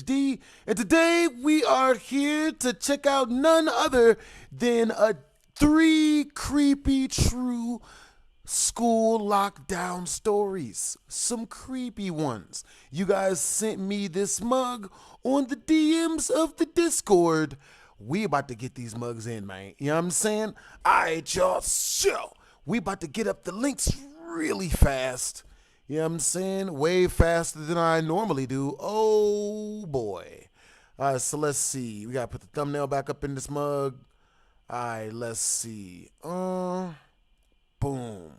HD, and today we are here to check out none other than three creepy true school lockdown stories. Some creepy ones. You guys sent me this mug on the DMs of the Discord. We about to get these mugs in, man. You know what I'm saying? Alright, y'all. So, we about to get up the links really fast. You know what I'm saying? Way faster than I normally do. Oh, boy. All right, so let's see. We got to put the thumbnail back up in this mug. All right, let's see. Boom. All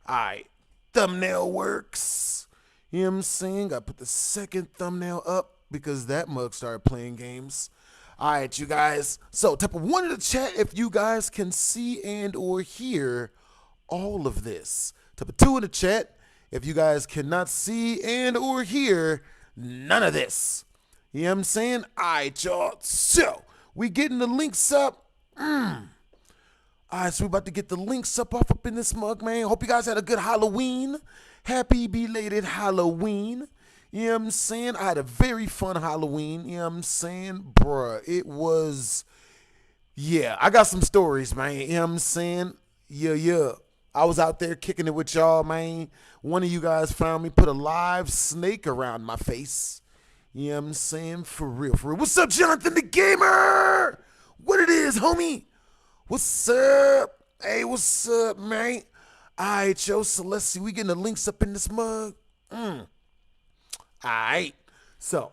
right, thumbnail works. You know what I'm saying? Got to put the second thumbnail up because that mug started playing games. All right, you guys. So type of one in the chat if you guys can see and or hear all of this. Type of two in the chat if you guys cannot see and or hear none of this. You know what I'm saying? All right, y'all. So we getting the links up. All right, so we about to get the links up in this mug, man. Hope you guys had a good Halloween. Happy belated Halloween. You know what I'm saying? I had a very fun Halloween. You know what I'm saying? Bruh, it was, yeah, I got some stories, man. You know what I'm saying? Yeah. I was out there kicking it with y'all, man. One of you guys found me, put a live snake around my face. You know what I'm saying? For real, for real. What's up, Jonathan the Gamer? What it is, homie? What's up? Hey, what's up, man? All right, yo, so let's see. We getting the links up in this mug. All right. So,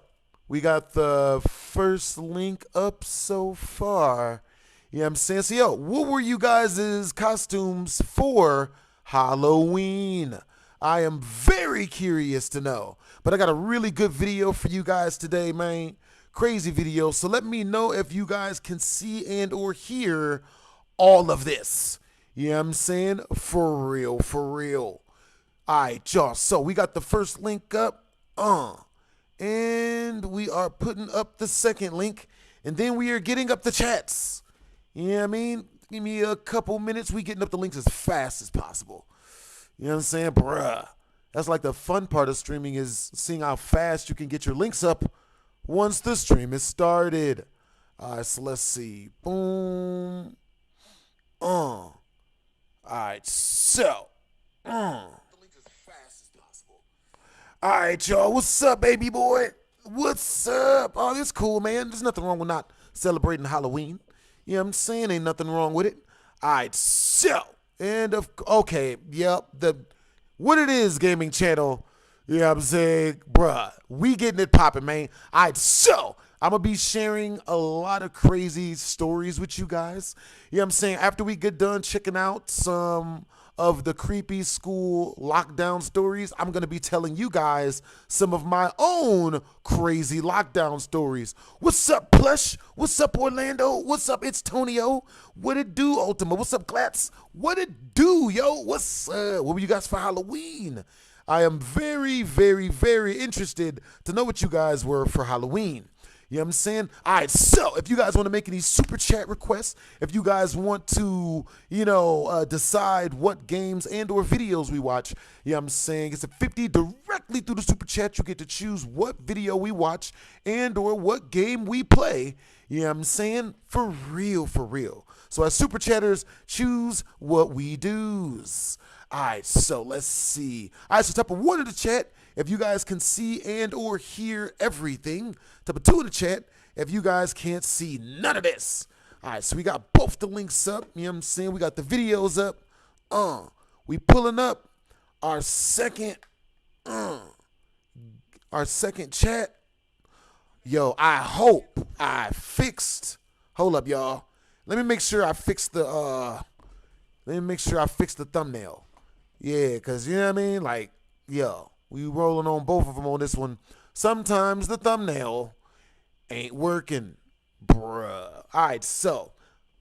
we got the first link up so far. You know what I'm saying? So, yo, what were you guys' costumes for Halloween? I am very curious to know. But I got a really good video for you guys today, man. Crazy video. So let me know if you guys can see and or hear all of this. You know what I'm saying? For real, for real. All right, y'all. So we got the first link up. And we are putting up the second link. And then we are getting up the chats. You know what I mean? Give me a couple minutes. We getting up the links as fast as possible. You know what I'm saying? Bruh. That's like the fun part of streaming is seeing how fast you can get your links up once the stream is started. All right, so let's see. Boom. All right, so. The links as fast as possible. All right, y'all. What's up, baby boy? What's up? Oh, this cool, man. There's nothing wrong with not celebrating Halloween. You know what I'm saying? Ain't nothing wrong with it. All right, so, and okay, yep, what it is, gaming channel, you know what I'm saying? Bruh, we getting it popping, man. All right, so, I'm going to be sharing a lot of crazy stories with you guys. You know what I'm saying? After we get done checking out some of the creepy school lockdown stories, I'm going to be telling you guys some of my own crazy lockdown stories. What's up, Plush? What's up, Orlando? What's up, It's Tonio? What it do, Ultima? What's up, Glatz? What it do, yo? What's up? What were you guys for Halloween? I am very, very, very interested to know what you guys were for Halloween. You know what I'm saying? All right, so if you guys want to make any super chat requests, if you guys want to, decide what games and or videos we watch, you know what I'm saying? It's a 50 directly through the super chat. You get to choose what video we watch and or what game we play. You know what I'm saying? For real, for real. So as super chatters, choose what we do's. All right, so let's see. All right, so type of one in the chat if you guys can see and or hear everything. Type of two in the chat if you guys can't see none of this. All right, so we got both the links up. You know what I'm saying? We got the videos up. We pulling up our second chat. Yo, I hope I fixed. Hold up, y'all. Let me make sure I fixed the thumbnail. Yeah, cause you know what I mean? Like, yo, we rolling on both of them on this one. Sometimes the thumbnail ain't working, bruh. All right, so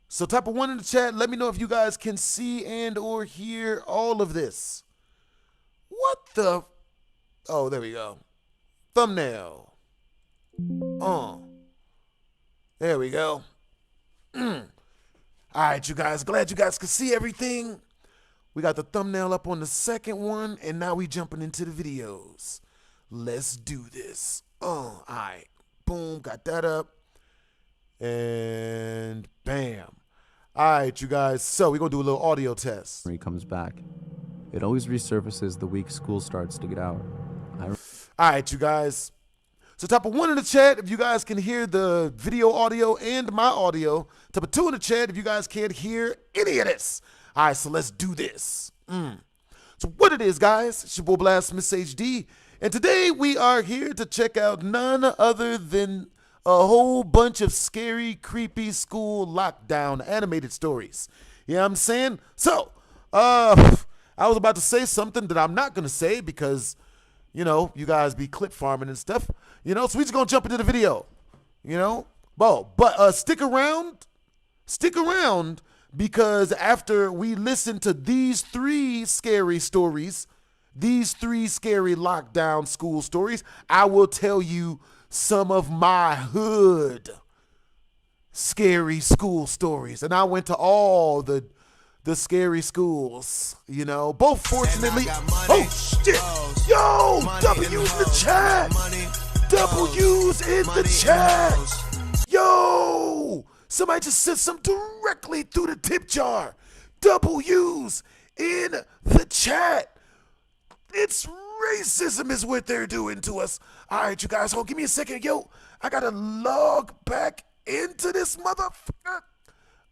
type of one in the chat. Let me know if you guys can see and or hear all of this. What the? Oh, there we go. Thumbnail. There we go. All right, you guys. Glad you guys can see everything. We got the thumbnail up on the second one, and now we jumping into the videos. Let's do this. All right. Boom, got that up. And bam. All right, you guys. So we're going to do a little audio test. When he comes back, it always resurfaces the week school starts to get out. All right, you guys. So type of 1 in the chat if you guys can hear the video audio and my audio. Type of 2 in the chat if you guys can't hear any of this. All right, so let's do this. So what it is, guys, it's your boy Blast Miss HD. And today we are here to check out none other than a whole bunch of scary, creepy school lockdown animated stories. You know what I'm saying? So, I was about to say something that I'm not going to say because, you know, you guys be clip farming and stuff. You know, so we just going to jump into the video. You know? But stick around because after we listen to these 3 scary stories, these 3 scary lockdown school stories, I will tell you some of my hood scary school stories. And I went to all the scary schools, you know, both fortunately. Oh, shit. Yo, W's in the chat. W's in the chat. Yo, somebody just sent some directly through the tip jar. W's in the chat. It's racism is what they're doing to us. All right, you guys, hold. Give me a second. Yo, I got to log back into this motherfucker.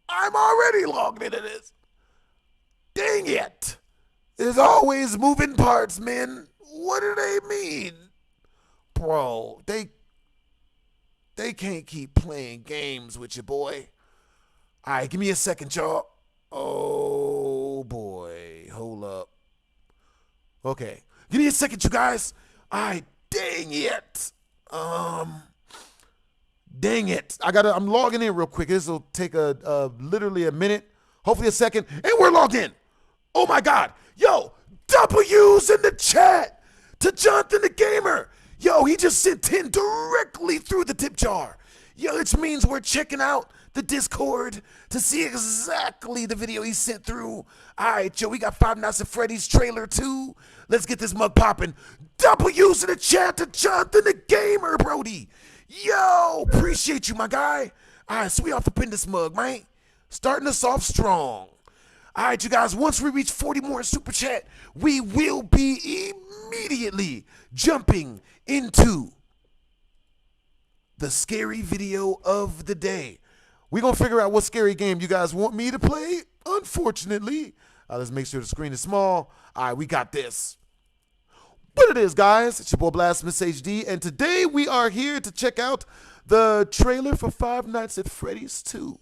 I'm already logged into this. Dang it. There's always moving parts, man. What do they mean? Bro, they can't keep playing games with you, boy. All right, give me a second, y'all. Oh, boy. Hold up. Okay. Give me a second, you guys. All right, dang it. Dang it. I'm logging in real quick. This will take literally a minute, hopefully a second, and we're logged in. Oh my God. Yo, W's in the chat to Jonathan the Gamer. Yo, he just sent 10 directly through the tip jar. Yo, which means we're checking out the Discord to see exactly the video he sent through. All right, yo, we got Five Nights at Freddy's trailer too. Let's get this mug popping. W's in the chat to Jonathan the Gamer, Brody. Yo, appreciate you, my guy. All right, so we off to pin this mug, man. Starting us off strong. All right, you guys, once we reach 40 more in Super Chat, we will be immediately jumping into the scary video of the day. We're going to figure out what scary game you guys want me to play, unfortunately. Let's make sure the screen is small. All right, we got this. What it is, guys, it's your boy Blast Miss HD, and today we are here to check out the trailer for Five Nights at Freddy's 2,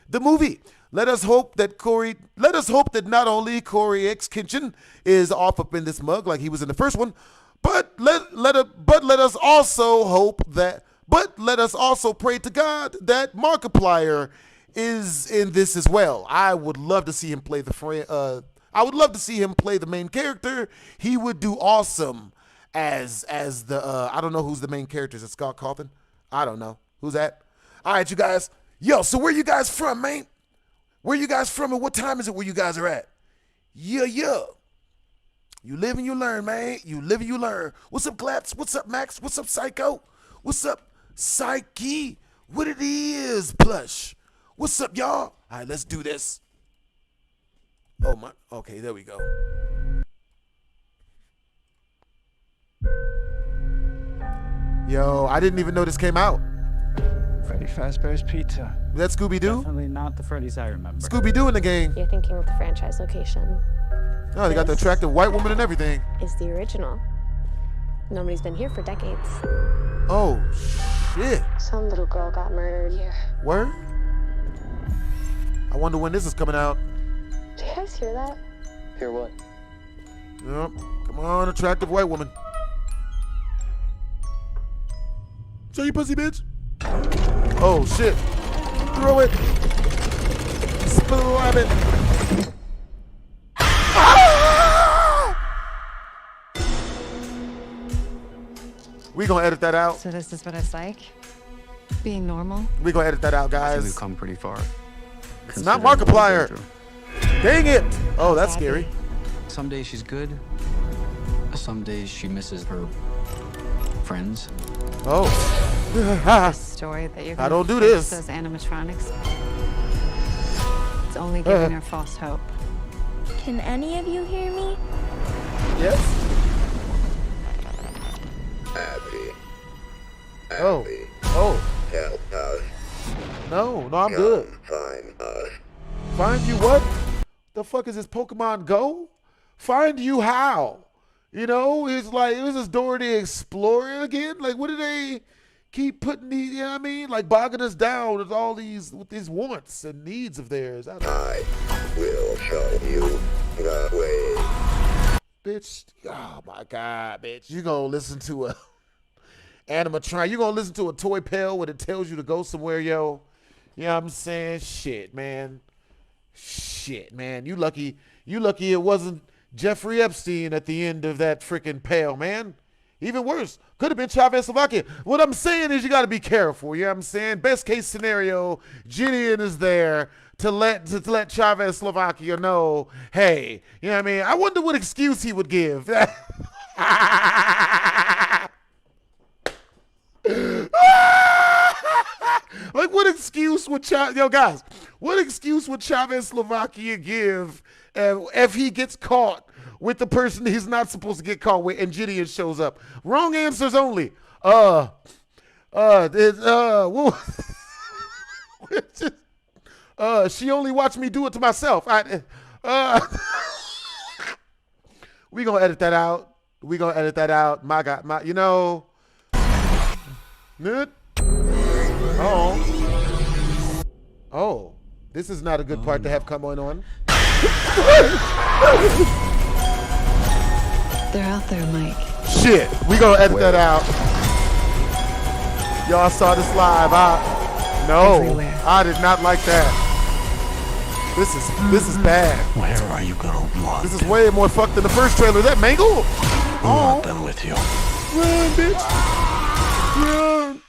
the movie. Let us hope that not only Corey X. Kitchen is off up in this mug like he was in the first one, but let us also pray to God that Markiplier is in this as well. I would love to see him play the main character. He would do awesome as the I don't know who's the main character. Is it Scott Cawthon? I don't know. Who's that? All right, you guys. Yo, so where you guys from, man? Where you guys from and what time is it where you guys are at? Yeah. You live and you learn, man. You live and you learn. What's up, Glaps? What's up, Max? What's up, Psycho? What's up, Psyche? What it is, Plush? What's up, y'all? All right, let's do this. Oh, my. Okay, there we go. Yo, I didn't even know this came out. Freddy Fazbear's Pizza. Is that Scooby-Doo? Definitely not the Freddy's I remember. Scooby-Doo in the game. You're thinking of the franchise location. Oh, they got the attractive white woman and everything. Is the original. Nobody's been here for decades. Oh, shit. Some little girl got murdered here. Word? I wonder when this is coming out. Do you guys hear that? Hear what? Yep. Come on, attractive white woman. Show you pussy, bitch. Oh, shit. Throw it. Splam it. Ah! We gonna edit that out. So this is what it's like? Being normal? We gonna edit that out, I think guys. we've come pretty far. It's not Markiplier. Dang it. Oh, that's scary. Some days she's good. Some days she misses her Friends? Oh. Story that you're I gonna don't do fix this. those animatronics. It's only giving her false hope. Can any of you hear me? Yes. Abby. Oh. Abby. Oh. Help us. No, I'm good. Find us. Find you what? The fuck is this Pokemon Go? Find you how? You know, it's like, it was this Dora the Explorer again. Like, what do they keep putting these, you know what I mean? Like, bogging us down with all these, with these wants and needs of theirs. I will show you the way. Bitch, oh my God, bitch. You gonna listen to a animatronic. You gonna listen to a toy pail when it tells you to go somewhere, yo. You know what I'm saying? Shit, man. Shit, man. You lucky it wasn't Jeffrey Epstein at the end of that freaking pail, man. Even worse, could have been Czechoslovakia. What I'm saying is you got to be careful. You know what I'm saying? Best case scenario, Gideon is there to let Czechoslovakia know, hey, you know what I mean? I wonder what excuse he would give. Like, what excuse would what excuse would Czechoslovakia give if he gets caught with the person he's not supposed to get caught with and Gideon shows up? Wrong answers only. She only watched me do it to myself. We gonna edit that out. My God, you know. Oh, this is not a good part to have come on. They're out there, Mike. Shit, we gonna edit that out. Y'all saw this live. No, Everywhere. I did not like that. This is bad. Where are you gonna run? This is way more fucked than the first trailer. That Mangle? I'm not done with you. Run, bitch. Run.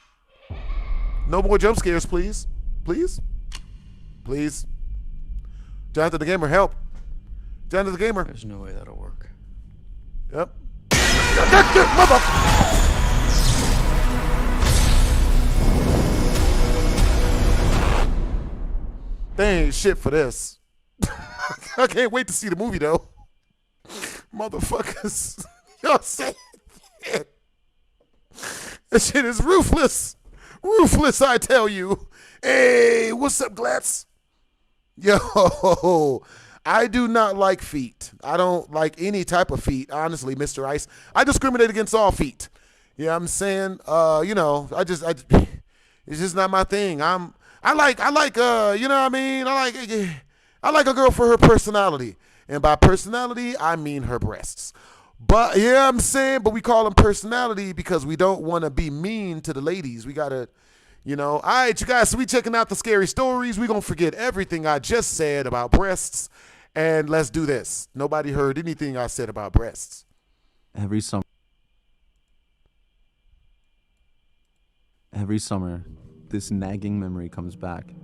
No more jump scares, please. Please. Please. Jonathan the Gamer, help. Jonathan the Gamer. There's no way that'll work. Yep. Mother. They ain't shit for this. I can't wait to see the movie though. Motherfuckers. Y'all say it. That shit is ruthless. Ruthless, I tell you. Hey, what's up, Glatz? Yo, I do not like feet. I don't like any type of feet, honestly, Mr. Ice. I discriminate against all feet. You know what I'm saying? You know, it's just not my thing. I like, you know what I mean? I like a girl for her personality. And by personality, I mean her breasts. But, yeah, you know I'm saying? But we call them personality because we don't want to be mean to the ladies. We got to, you know. All right, you guys, so we checking out the scary stories. We going to forget everything I just said about breasts. And let's do this. Nobody heard anything I said about breasts. Every summer, this nagging memory comes back.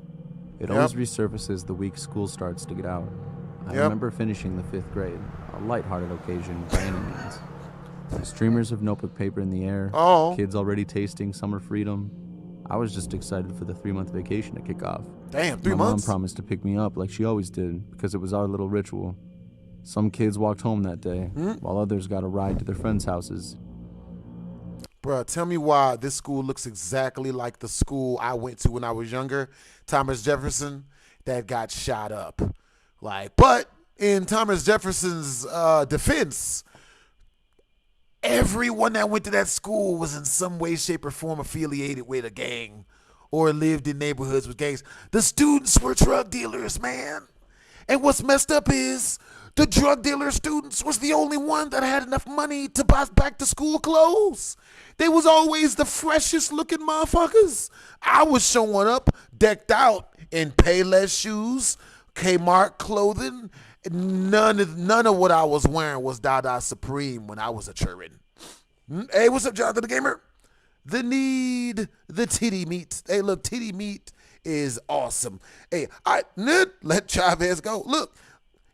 It always resurfaces the week school starts to get out. I remember finishing the 5th grade, a lighthearted occasion by any means. Streamers of notebook paper in the air, kids already tasting summer freedom. I was just excited for the 3-month vacation to kick off. Damn, 3 My months? mom promised to pick me up like she always did because it was our little ritual. Some kids walked home that day, while others got a ride to their friends' houses. Bruh, tell me why this school looks exactly like the school I went to when I was younger, Thomas Jefferson, that got shot up. Like, but in Thomas Jefferson's defense, everyone that went to that school was in some way, shape, or form affiliated with a gang or lived in neighborhoods with gangs. The students were drug dealers, man. And what's messed up is the drug dealer students was the only one that had enough money to buy back to school clothes. They was always the freshest looking motherfuckers. I was showing up decked out in Payless shoes, Kmart clothing. None of what I was wearing was Dada Supreme when I was a children. Hey, what's up, Jonathan the Gamer? The titty meat. Hey, look, titty meat is awesome. Hey, let Chavez go. Look,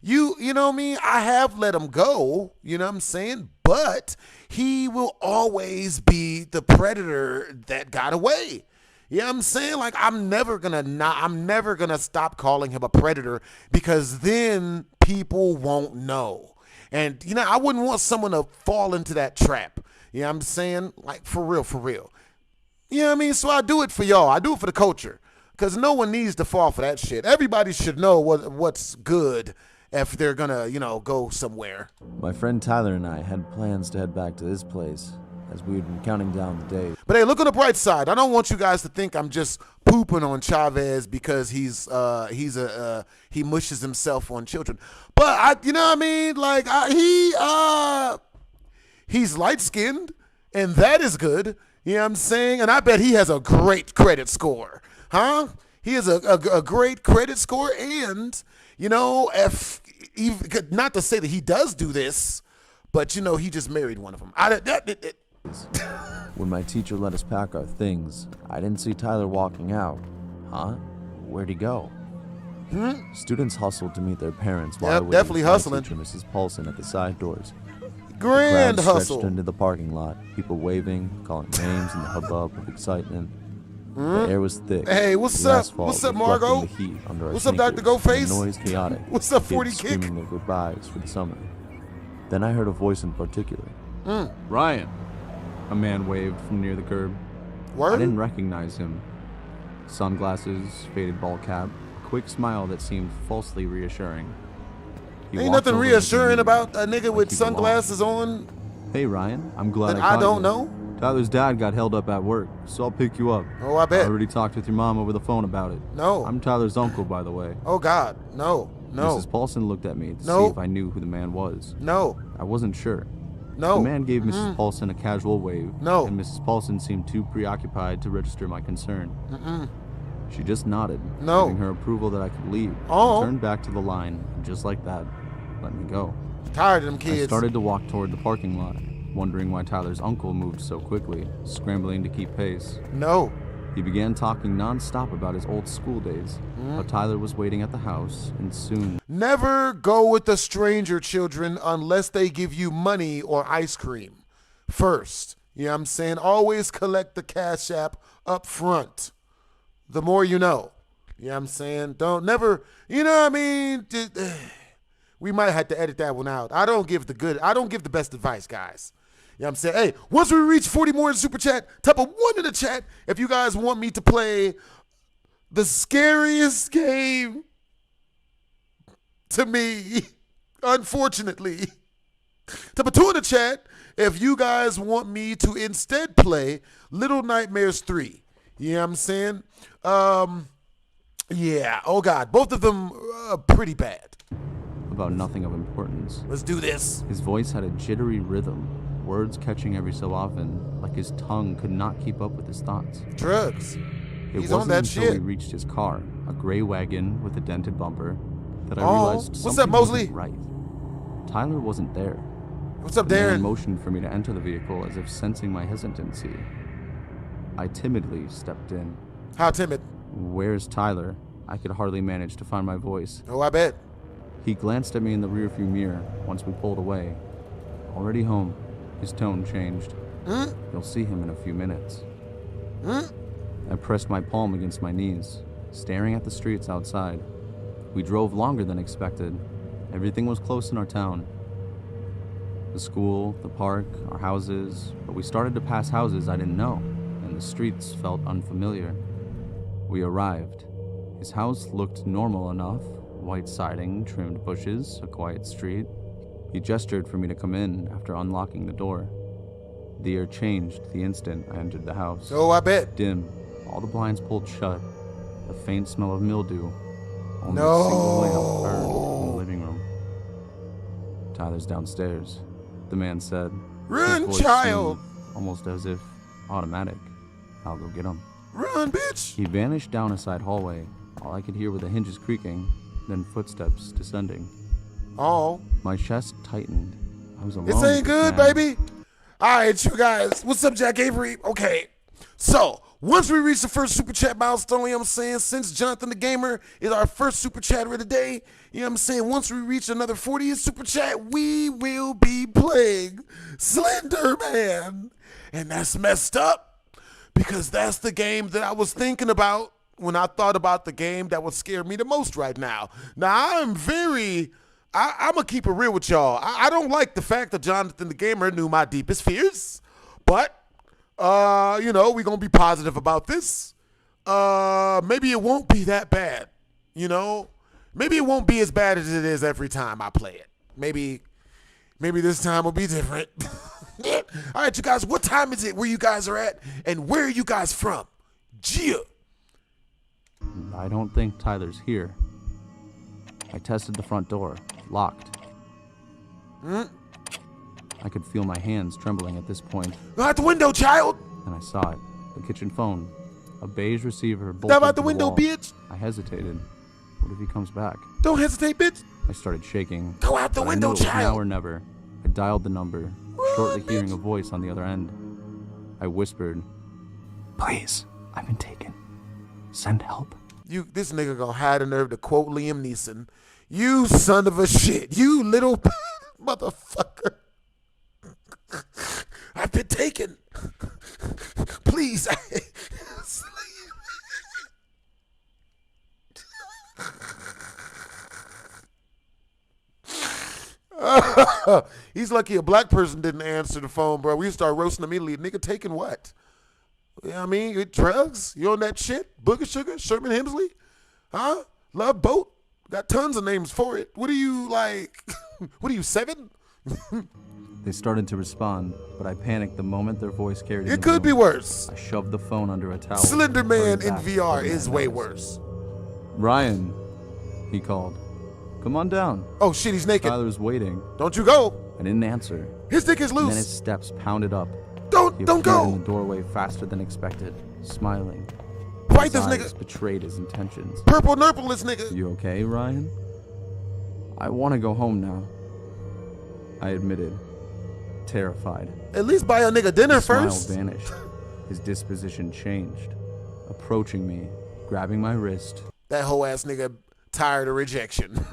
You know what I mean? I have let him go, you know what I'm saying? But he will always be the predator that got away. You know what I'm saying? Like, I'm never gonna stop calling him a predator, because then people won't know. And, you know, I wouldn't want someone to fall into that trap. You know what I'm saying? Like, for real, for real. You know what I mean? So I do it for y'all. I do it for the culture, because no one needs to fall for that shit. Everybody should know what's good if they're gonna, you know, go somewhere. My friend Tyler and I had plans to head back to his place, as we had been counting down the days. But hey, look on the bright side. I don't want you guys to think I'm just pooping on Chavez because he mushes himself on children. But you know what I mean? Like, he's light skinned, and that is good. You know what I'm saying? And I bet he has a great credit score, huh? He has a great credit score, and you know, not to say that he does do this, but you know, he just married one of them. When my teacher let us pack our things, I didn't see Tyler walking out. Huh? Where'd he go? Students hustled to meet their parents while I waited definitely for my hustling. teacher, Mrs. Paulson, at the side doors. Grand The crowd hustle. stretched into the parking lot, people waving, calling names in the hubbub of excitement. The air was thick. Hey, what's the up? asphalt What's up, reflecting Margo? the heat under our What's up, Dr. sneakers, Goldface? and the noise chaotic. What's up, Kids 40 kick? screaming their goodbyes for the summer. Then I heard a voice in particular. Ryan. A man waved from near the curb. Word? I didn't recognize him. Sunglasses, faded ball cap, a quick smile that seemed falsely reassuring. He Ain't walked nothing over to reassuring me about a nigga with like he belonged. sunglasses on Hey Ryan, I'm glad that I I caught don't you. know. Tyler's dad got held up at work, so I'll pick you up. Oh, I I bet. already talked with your mom over the phone about it. No. I'm Tyler's uncle, by the way. Oh, God. No. No. Mrs. Paulson looked at me to No. see if I knew who the man was. No. I wasn't sure. No. The man gave Mrs. Paulson a casual wave, No. and Mrs. Paulson seemed too preoccupied to register my concern. She just nodded, No. giving her approval that I could leave. Oh. I turned back to the line, and just like that, let me go. Tired of them I kids. started to walk toward the parking lot, wondering why Tyler's uncle moved so quickly, scrambling to keep pace. No. He began talking nonstop about his old school days, how Tyler was waiting at the house, and soon Never go with a stranger, children, unless they give you money or ice cream first. You know what I'm saying? Always collect the Cash App up front. The more you know. You know what I'm saying? Don't never, you know what I mean? We might have to edit that one out. I don't give the best advice, guys. You know what I'm saying? Hey, once we reach 40 more in Super Chat, type a 1 in the chat if you guys want me to play the scariest game to me, unfortunately. Type a 2 in the chat if you guys want me to instead play Little Nightmares 3. You know what I'm saying? Yeah. Oh, God. Both of them are pretty bad. about nothing of importance. Let's do this. His voice had a jittery rhythm, words catching every so often, like his tongue could not keep up with his thoughts. Drugs. It He's wasn't on that until we shit. reached his car, a gray wagon with a dented bumper, that I Oh, realized what's something up, Mosley? wasn't right. Tyler wasn't there. What's up, The man Darren? motioned for me to enter the vehicle as if sensing my hesitancy. I timidly stepped in. How timid? Where's Tyler? I could hardly manage to find my voice. Oh, I bet. He glanced at me in the rearview mirror once we pulled away. Already home, his tone changed. You'll see him in a few minutes. I pressed my palm against my knees, staring at the streets outside. We drove longer than expected. Everything was close in our town. The school, the park, our houses, but we started to pass houses I didn't know, and the streets felt unfamiliar. We arrived. His house looked normal enough, white siding, trimmed bushes, a quiet street. He gestured for me to come in after unlocking the door. The air changed the instant I entered the house. Oh, I bet. Dim, all the blinds pulled shut, a faint smell of mildew. Only No. a single lamp burned in the living room. Tyler's downstairs, the man said. Run, His voice child. seemed almost as if automatic. I'll go get him. Run, bitch. He vanished down a side hallway. All I could hear were the hinges creaking, then footsteps descending. Oh. My chest tightened. I was alone. This ain't with good, man. baby. All right, you guys. What's up, Jack Avery? Okay. So, Once we reach the first super chat milestone, you know what I'm saying? Since Jonathan the Gamer is our first super chatter of the day, you know what I'm saying? Once we reach another 40th super chat, we will be playing Slender Man. And that's messed up because that's the game that I was thinking about when I thought about the game that would scare me the most right now. Now, I'm going to keep it real with y'all. I don't like the fact that Jonathan the Gamer knew my deepest fears, but you know, we're going to be positive about this. Maybe it won't be that bad, you know? Maybe it won't be as bad as it is every time I play it. Maybe this time will be different. All right, you guys, what time is it where you guys are at, and where are you guys from? Gia. I don't think Tyler's here. I tested the front door. Locked. I could feel my hands trembling at this point. Go out the window, child. And I saw it. The kitchen phone. A beige receiver bolted Step out to the window, wall. bitch. I hesitated. What if he comes back? Don't hesitate, bitch. I started shaking. Go out the but window, I knew it was now child. or never. I dialed the number, shortly hearing a voice on the other end. I whispered, "Please, I've been taken. Send help." This nigga gonna hide the nerve to quote Liam Neeson. You son of a shit. You little motherfucker. I've been taken. Please. He's lucky a black person didn't answer the phone, bro. We start roasting immediately. Nigga taking what? You know what I mean? You drugs? You on that shit? Booger Sugar? Sherman Hemsley? Huh? Love Boat? Got tons of names for it. What are you, like, what are you, 7? They started to respond, but I panicked the moment their voice carried. It could be worse. I shoved the phone under a towel. Slender Man in back, VR but is no way noise. worse. Ryan, he called. Come on down. Oh shit, he's naked. Tyler's waiting. Don't you go. I didn't answer. His dick is And then his loose. steps pounded up. He Don't appeared in go. the doorway faster than expected, smiling. Fight His this eyes nigga. betrayed his intentions. Purple nurple this nigga. You okay, Ryan? I want to go home now. I admitted, terrified. At least buy a nigga dinner His smile first. vanished. His disposition changed. Approaching me, grabbing my wrist. That whole ass nigga tired of rejection.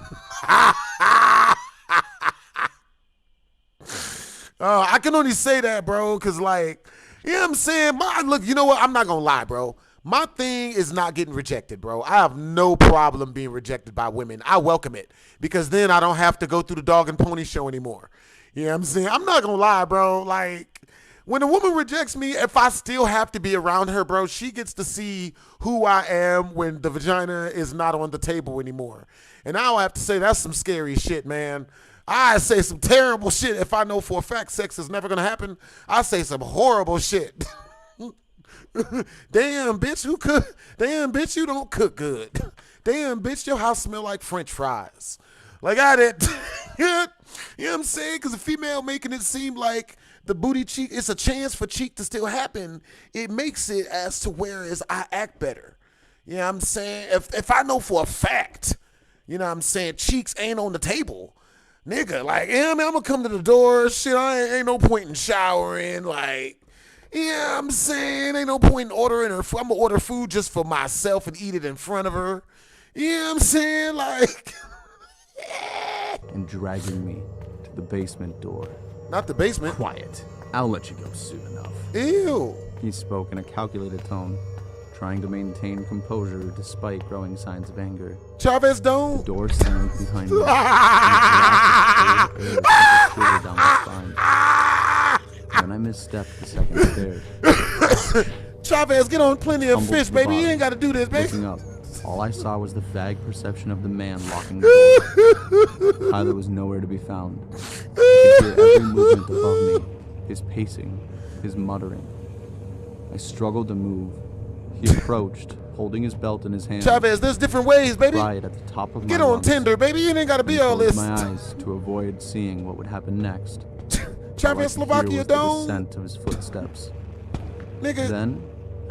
I can only say that, bro, because, like, you know what I'm saying? Look, you know what? I'm not going to lie, bro. My thing is not getting rejected, bro. I have no problem being rejected by women. I welcome it because then I don't have to go through the dog and pony show anymore. You know what I'm saying? I'm not going to lie, bro. Like, when a woman rejects me, if I still have to be around her, bro, she gets to see who I am when the vagina is not on the table anymore. And I have to say that's some scary shit, man. I say some terrible shit if I know for a fact sex is never going to happen. I say some horrible shit. Damn, bitch, who cook? Damn, bitch, you don't cook good. Damn, bitch, your house smell like French fries. Like I did. You know what I'm saying? Because a female making it seem like the booty cheek, it's a chance for cheek to still happen. It makes it as to whereas I act better. You know what I'm saying? If I know for a fact, you know what I'm saying, cheeks ain't on the table, nigga, like, yeah, I mean, I'm going to come to the door, shit, ain't no point in showering, like, yeah, I'm saying, ain't no point in ordering her food. I'm going to order food just for myself and eat it in front of her. You know what I'm saying? Like, And dragging me to the basement door. not the basement. Quiet. I'll let you go soon enough. Ew. He spoke in a calculated tone, trying to maintain composure despite growing signs of anger. Chavez The don't. door slammed behind me. And the blast of cold air sent a shiver down my spine. Then I misstepped the second stairs. Chavez, get on plenty of Tumbled fish, to the baby. You bottom. ain't got to do this, baby. Looking up, all I saw was the vague perception of the man locking the door. Tyler was nowhere to be found. I could hear every movement above me, his pacing, his muttering. I struggled to move. He approached, holding his belt in his hand. Chavez, there's different ways, baby. Right at the top of my Get on lungs. Tinder, baby. You ain't got to be I all closed this. my eyes to avoid seeing what would happen next. Chavez, All I could hear Slovakia, was the don't. descent of his footsteps. Nigga, Then,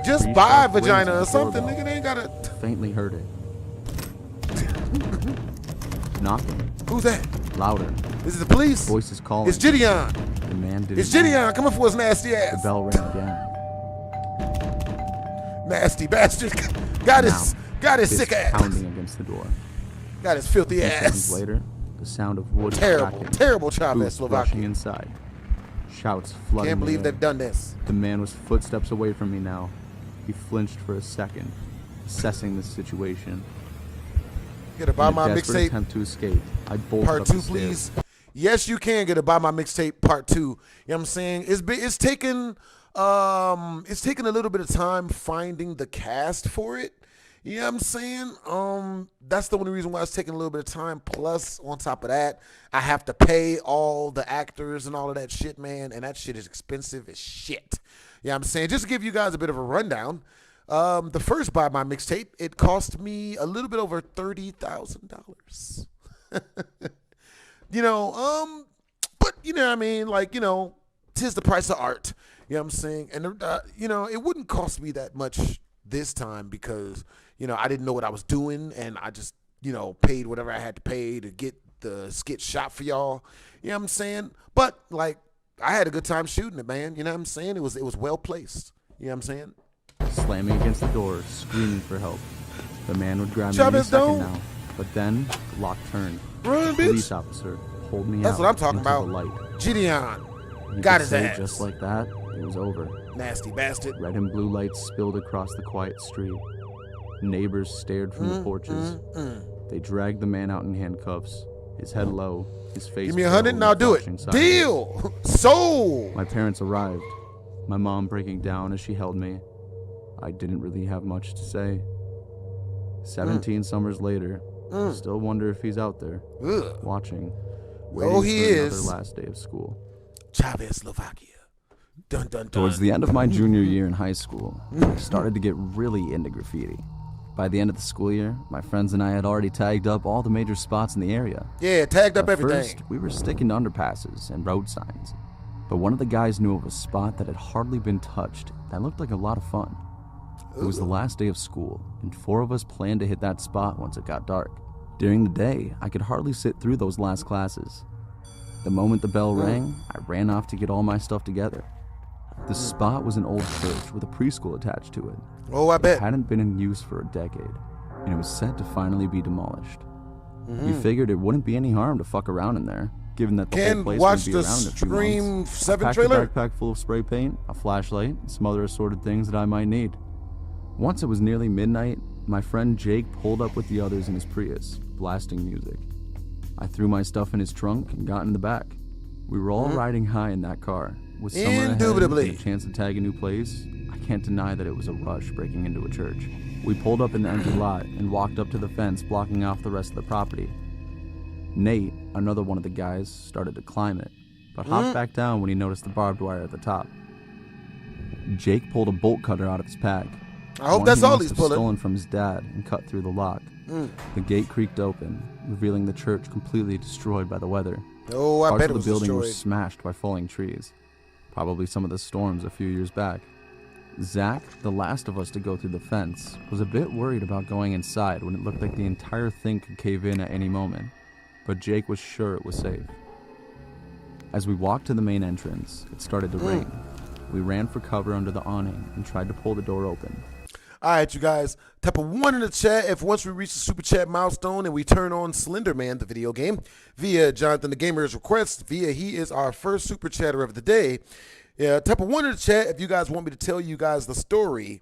just three buy a sharp rings vagina on or the something. doorbell. Nigga, they ain't got to. Faintly heard it. Knocking. Who's that? Louder. This is the police. Voices calling. It's Gideon. The man didn't It's move. Gideon coming for his nasty The ass. bell rang again. Nasty bastard. Got his Fist sick ass. pounding against the door. Got his filthy A few seconds ass. later, the sound of wood Terrible, cracking. terrible Boots Chavez, rushing Slovakia. inside. Shouts flooding Can't the believe air. they've done this. The man was footsteps away from me now. He flinched for a second, assessing the situation. Get a buy In a my desperate mixtape attempt to escape, I bolted part up 2, the stairs. please. Yes, you can get a buy my mixtape part 2. You know what I'm saying? It's taken a little bit of time finding the cast for it. You know what I'm saying? That's the only reason why it's taking a little bit of time. Plus, on top of that, I have to pay all the actors and all of that shit, man. And that shit is expensive as shit. You know what I'm saying? Just to give you guys a bit of a rundown. The first buy my mixtape, it cost me a little bit over $30,000. You know, but you know what I mean? Like, you know, 'tis the price of art. You know what I'm saying? And, you know, it wouldn't cost me that much this time because, you know, I didn't know what I was doing and I just, you know, paid whatever I had to pay to get the skit shot for y'all. You know what I'm saying? But, like, I had a good time shooting it, man. You know what I'm saying? It was well placed. You know what I'm saying? Slamming against the door, screaming for help. The man would grab me any Chavez, second don't. now. But then, the lock turned. Run, Police bitch. officer pulled me That's out what I'm talking into about. the light. Gideon. You Got could his say ass. Just like that, it was over. Nasty bastard. Red and blue lights spilled across the quiet street. Neighbors stared from the porches. They dragged the man out in handcuffs, his head low, his face. Give me 100 and I'll do it. Deal. Sold. My parents arrived, my mom breaking down as she held me. I didn't really have much to say. 17 summers later, I still wonder if he's out there, Ugh. watching, Oh, waiting he for is. another last day of school. Chavez, Slovakia. Dun, dun, dun. Towards the end of my junior year in high school, I started to get really into graffiti. By the end of the school year, my friends and I had already tagged up all the major spots in the area. Yeah, tagged up At everything. first, we were sticking to underpasses and road signs. But one of the guys knew of a spot that had hardly been touched that looked like a lot of fun. It was the last day of school, and 4 of us planned to hit that spot once it got dark. During the day, I could hardly sit through those last classes. The moment the bell rang, I ran off to get all my stuff together. The spot was an old church with a preschool attached to it. Oh, I It bet. hadn't been in use for a decade, and it was set to finally be demolished. We figured it wouldn't be any harm to fuck around in there, given that the whole Can place watch would be the around in a few Scream months. 7 Packed trailer? a backpack full of spray paint, a flashlight, and some other assorted things that I might need. Once it was nearly midnight, my friend Jake pulled up with the others in his Prius, blasting music. I threw my stuff in his trunk and got in the back. We were all riding high in that car. With summer ahead Indubitably. and a chance to tag a new place, I can't deny that it was a rush breaking into a church. We pulled up in the empty lot and walked up to the fence blocking off the rest of the property. Nate, another one of the guys, started to climb it, but hopped back down when he noticed the barbed wire at the top. Jake pulled a bolt cutter out of his pack. I hope One that's he all must he's have pulling. stolen from his dad and cut through the lock. The gate creaked open, revealing the church completely destroyed by the weather. Oh, I Parts bet it of was the building were destroyed. smashed by falling trees. Probably some of the storms a few years back. Zach, the last of us to go through the fence, was a bit worried about going inside when it looked like the entire thing could cave in at any moment, but Jake was sure it was safe. As we walked to the main entrance, it started to rain. We ran for cover under the awning and tried to pull the door open. All right, you guys. Type a 1 in the chat if once we reach the super chat milestone and we turn on Slender Man, the video game, via Jonathan the Gamer's request, via he is our first super chatter of the day. Yeah, type a 1 in the chat if you guys want me to tell you guys the story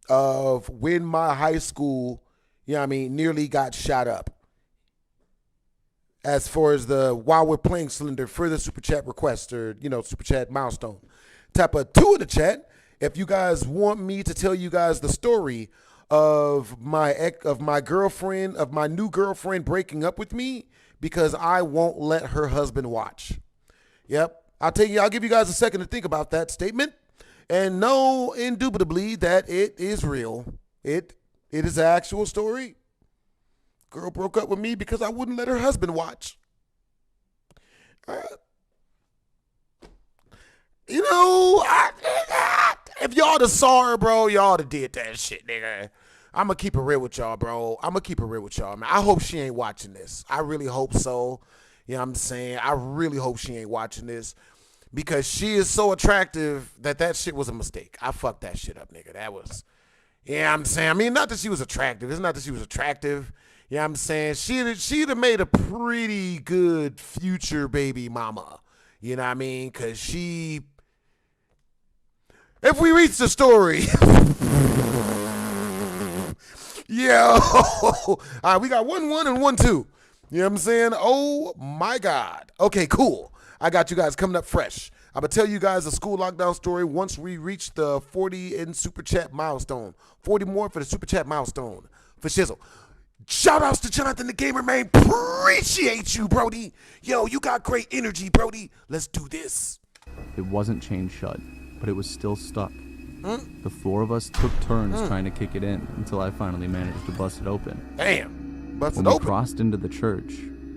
of when my high school, nearly got shot up. As far as while we're playing Slender, further super chat request or, super chat milestone. Type a 2 in the chat if you guys want me to tell you guys the story of my new girlfriend breaking up with me because I won't let her husband watch. Yep. I'll give you guys a second to think about that statement and know indubitably that it is real. It is an actual story. Girl broke up with me because I wouldn't let her husband watch. If y'all the saw her, bro, y'all da did that shit, nigga. I'm going to keep it real with y'all, bro. Man. I hope she ain't watching this. I really hope so. You know what I'm saying? I really hope she ain't watching this because she is so attractive that shit was a mistake. I fucked that shit up, nigga. That was, Yeah, I'm saying. I mean, not that she was attractive. It's not that she was attractive. Yeah, I'm saying she'd have made a pretty good future baby mama. You know what I mean? Because she... If we reach the story... Yo! All right, we got 1-1 and 1-2. You know what I'm saying? Oh, my God. Okay, cool. I got you guys coming up fresh. I'm going to tell you guys a school lockdown story once we reach the 40 in Super Chat milestone. 40 more for the Super Chat milestone for Shizzle. Shout outs to Jonathan the Gamer, man. Appreciate you, Brody. Yo, you got great energy, Brody. Let's do this. It wasn't chained shut, but it was still stuck. The four of us took turns trying to kick it in until I finally managed to bust it open. Damn. Bust When it we open. crossed into the church,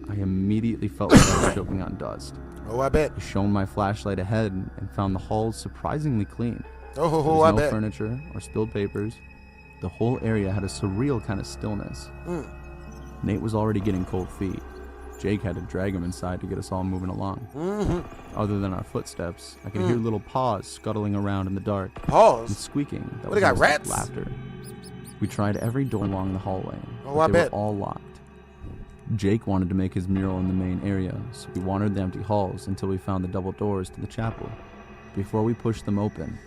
I immediately felt like I was choking on dust. Oh, I bet. I shone my flashlight ahead and found the halls surprisingly clean. Oh, There was I no bet. furniture or spilled papers. The whole area had a surreal kind of stillness. Nate was already getting cold feet. Jake had to drag him inside to get us all moving along. Other than our footsteps, I could hear little paws scuttling around in the dark. And Pause. squeaking. That What, they got was like rats? laughter. We tried every door along the hallway, Oh, but I they bet. were all locked. Jake wanted to make his mural in the main area, so we wandered the empty halls until we found the double doors to the chapel. Before we pushed them open,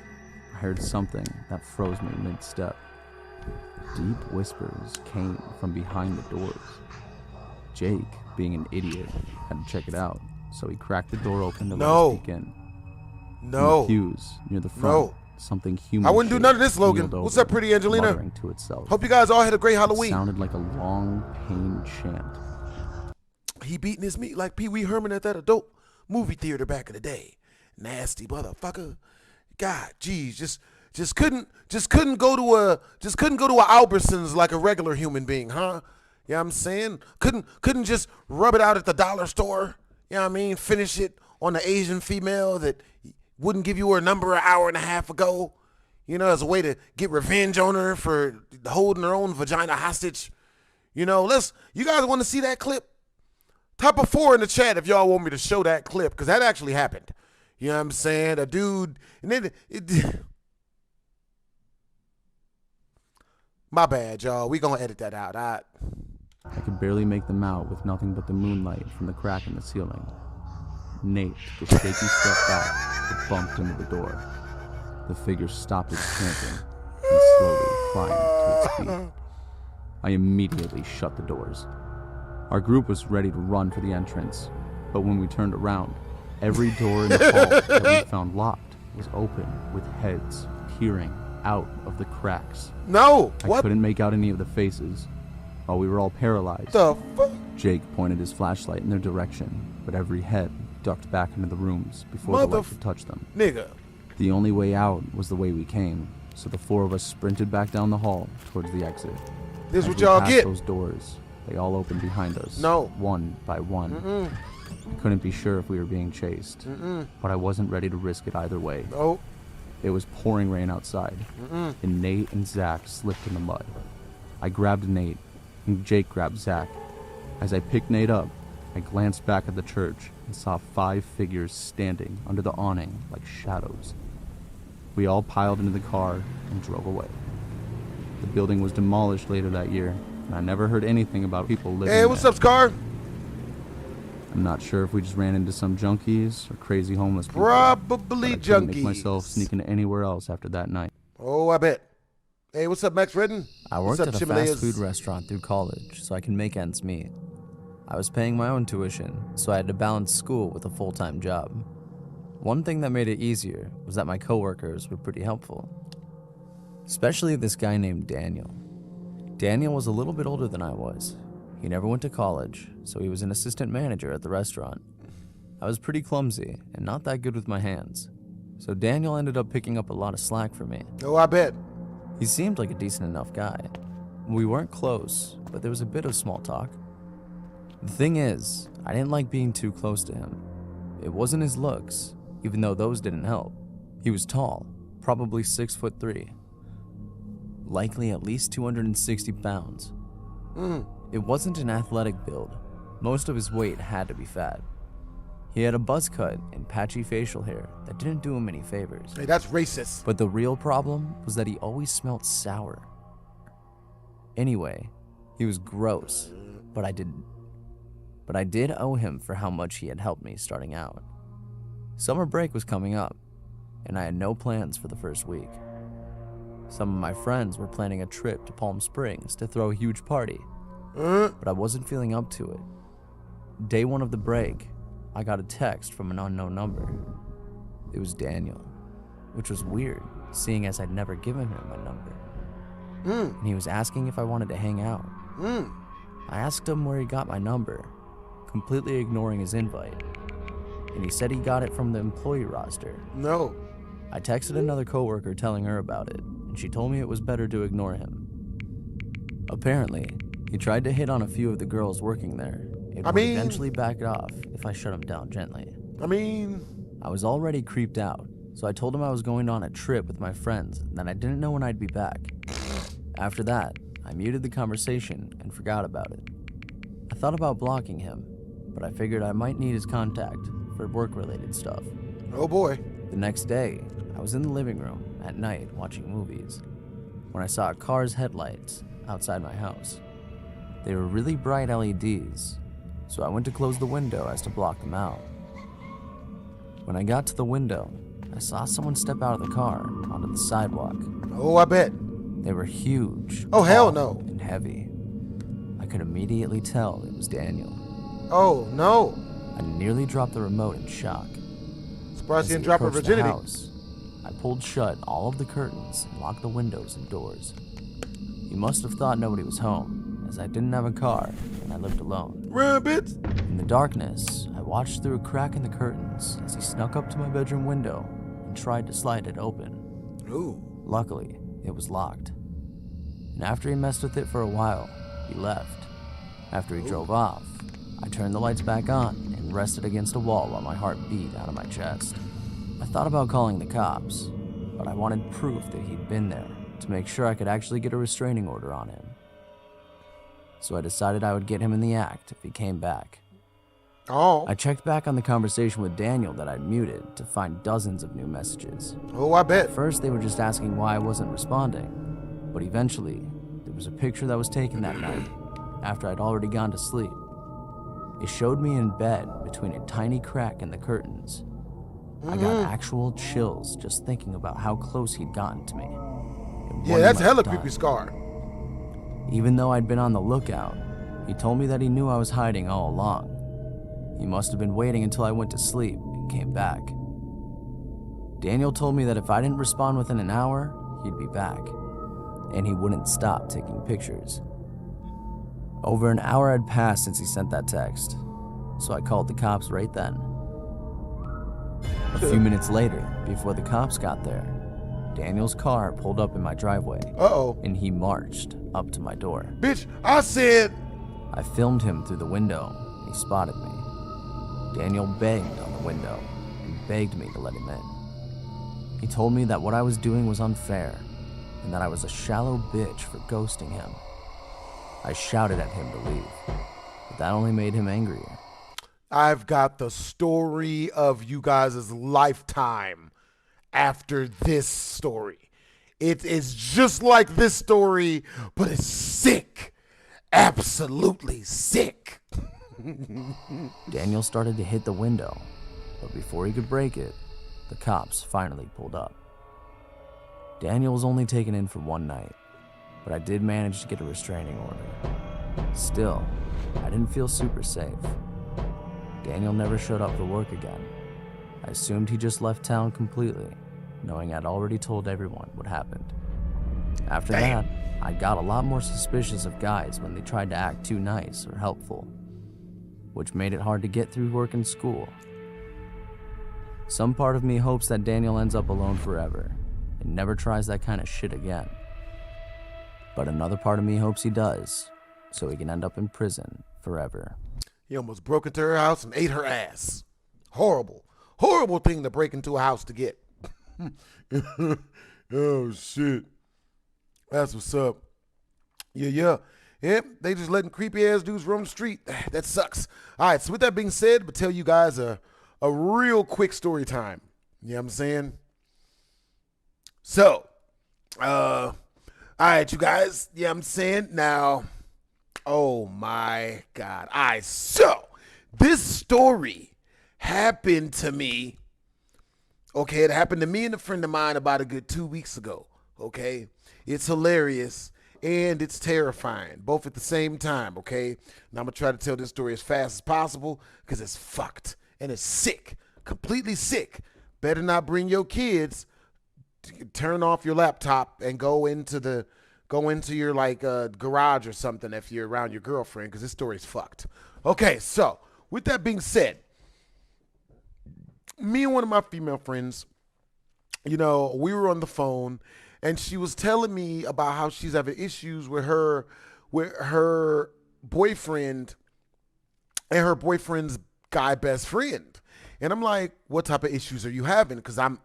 I heard something that froze me mid-step. Deep whispers came from behind the doors. Jake, being an idiot, had to check it out, so he cracked the door open to let us peek in. In the No. pews near the front, No. something human. I wouldn't do none of this, Logan. keeled What's over, up, pretty Angelina? muttering to itself. Hope you guys all had a great It Halloween. sounded like a long, pained chant. He beating his meat like Pee Wee Herman at that adult movie theater back in the day. Nasty motherfucker. God, geez, just couldn't go to a Albertsons like a regular human being, huh? You know what I'm saying? Couldn't just rub it out at the dollar store. You know what I mean? Finish it on the Asian female that wouldn't give you her number an hour and a half ago. You know, as a way to get revenge on her for holding her own vagina hostage. You know, you guys want to see that clip? Type a 4 in the chat if y'all want me to show that clip, because that actually happened. You know what I'm saying? A dude, and then my bad, y'all. We gonna edit that out. I could barely make them out with nothing but the moonlight from the crack in the ceiling. Nate took a shaky step back but bumped into the door. The figure stopped its chanting and slowly climbed to its feet. I immediately shut the doors. Our group was ready to run for the entrance, but when we turned around, every door in the hall that we found locked was open with heads peering out of the cracks. No, I what couldn't make out any of the faces. While we were all paralyzed, the fuck? Jake pointed his flashlight in their direction, but every head ducked back into the rooms before the light could touch them. Nigga. The only way out was the way we came, so the four of us sprinted back down the hall towards the exit. This As what we y'all passed get. those doors, they all opened behind us. No. One by one. I couldn't be sure if we were being chased, but I wasn't ready to risk it either way. No. It was pouring rain outside, and Nate and Zach slipped in the mud. I grabbed Nate, and Jake grabbed Zach. As I picked Nate up, I glanced back at the church and saw 5 figures standing under the awning like shadows. We all piled into the car and drove away. The building was demolished later that year, and I never heard anything about people living Hey, what's there. up, Scar? I'm not sure if we just ran into some junkies or crazy homeless people. Probably but I couldn't make myself junkies. sneak into anywhere else after that night. Oh, I bet. Hey, what's up, Max Redden? I What's worked up, at a Chimalayas? fast food restaurant through college, so I can make ends meet. I was paying my own tuition, so I had to balance school with a full-time job. One thing that made it easier was that my coworkers were pretty helpful. Especially this guy named Daniel. Daniel was a little bit older than I was. He never went to college, so he was an assistant manager at the restaurant. I was pretty clumsy and not that good with my hands, so Daniel ended up picking up a lot of slack for me. Oh, I bet. He seemed like a decent enough guy. We weren't close, but there was a bit of small talk. The thing is, I didn't like being too close to him. It wasn't his looks, even though those didn't help. He was tall, probably 6'3", likely at least 260 pounds. It wasn't an athletic build. Most of his weight had to be fat. He had a buzz cut and patchy facial hair that didn't do him any favors. Hey, that's racist. But the real problem was that he always smelled sour. Anyway, he was gross, but I did owe him for how much he had helped me starting out. Summer break was coming up, and I had no plans for the first week. Some of my friends were planning a trip to Palm Springs to throw a huge party, but I wasn't feeling up to it. Day one of the break, I got a text from an unknown number. It was Daniel, which was weird, seeing as I'd never given him my number. And he was asking if I wanted to hang out. I asked him where he got my number, completely ignoring his invite, and he said he got it from the employee roster. No. I texted another coworker telling her about it, and she told me it was better to ignore him. Apparently, he tried to hit on a few of the girls working there. It would eventually back off if I shut him down gently. I was already creeped out, so I told him I was going on a trip with my friends and that I didn't know when I'd be back. After that, I muted the conversation and forgot about it. I thought about blocking him, but I figured I might need his contact for work-related stuff. Oh boy. The next day, I was in the living room at night watching movies when I saw a car's headlights outside my house. They were really bright LEDs, so I went to close the window as to block them out. When I got to the window, I saw someone step out of the car onto the sidewalk. Oh, I bet. They were huge. Oh, hell no. And heavy. I could immediately tell it was Daniel. Oh, no. I nearly dropped the remote in shock. Surprised As you he didn't drop her approached the virginity. house, I pulled shut all of the curtains and locked the windows and doors. He must have thought nobody was home, as I didn't have a car and I lived alone. Rabbit. In the darkness, I watched through a crack in the curtains as he snuck up to my bedroom window and tried to slide it open. Ooh. Luckily, it was locked. And after he messed with it for a while, he left. After he drove off, I turned the lights back on and rested against a wall while my heart beat out of my chest. I thought about calling the cops, but I wanted proof that he'd been there to make sure I could actually get a restraining order on him. So I decided I would get him in the act if he came back. Oh. I checked back on the conversation with Daniel that I'd muted to find dozens of new messages. Oh, I bet. At first, they were just asking why I wasn't responding, but eventually, there was a picture that was taken that night after I'd already gone to sleep. It showed me in bed between a tiny crack in the curtains. I got actual chills just thinking about how close he'd gotten to me. and Yeah, what he that's might hella have creepy, done. Scar. Even though I'd been on the lookout, he told me that he knew I was hiding all along. He must have been waiting until I went to sleep and came back. Daniel told me that if I didn't respond within an hour, he'd be back, and he wouldn't stop taking pictures. Over an hour had passed since he sent that text, so I called the cops right then. A few minutes later, before the cops got there, Daniel's car pulled up in my driveway, Uh-oh. and he marched up to my door. Bitch, I said... I filmed him through the window, and he spotted me. Daniel banged on the window and begged me to let him in. He told me that what I was doing was unfair, and that I was a shallow bitch for ghosting him. I shouted at him to leave, but that only made him angrier. I've got the story of you guys' lifetime after this story. It is just like this story, but it's sick. Absolutely sick. Daniel started to hit the window, but before he could break it, the cops finally pulled up. Daniel was only taken in for one night, but I did manage to get a restraining order. Still, I didn't feel super safe. Daniel never showed up for work again. I assumed he just left town completely, knowing I'd already told everyone what happened. After that, I got a lot more suspicious of guys when they tried to act too nice or helpful, which made it hard to get through work and school. Some part of me hopes that Daniel ends up alone forever and never tries that kind of shit again. But another part of me hopes he does, so he can end up in prison forever. He almost broke into her house and ate her ass. Horrible. Horrible thing to break into a house to get. Oh, shit. That's what's up. Yeah. Yep, they just letting creepy ass dudes roam the street. That sucks. All right, so with that being said, I'm going to tell you guys a a real quick story time. You know what I'm saying? So, all right, you guys. You know what I'm saying? Now, oh my God. All right, so this story happened to me. Okay, it happened to me and a friend of mine about a good 2 weeks ago. Okay, it's hilarious and it's terrifying, both at the same time. Okay, now I'm gonna try to tell this story as fast as possible because it's fucked and it's sick, completely sick. Better not bring your kids. Turn off your laptop and go into your like garage or something if you're around your girlfriend, because this story is fucked. Okay, so with that being said, me and one of my female friends, you know, we were on the phone and she was telling me about how she's having issues with her boyfriend and her boyfriend's guy best friend. And I'm like, what type of issues are you having? Because I'm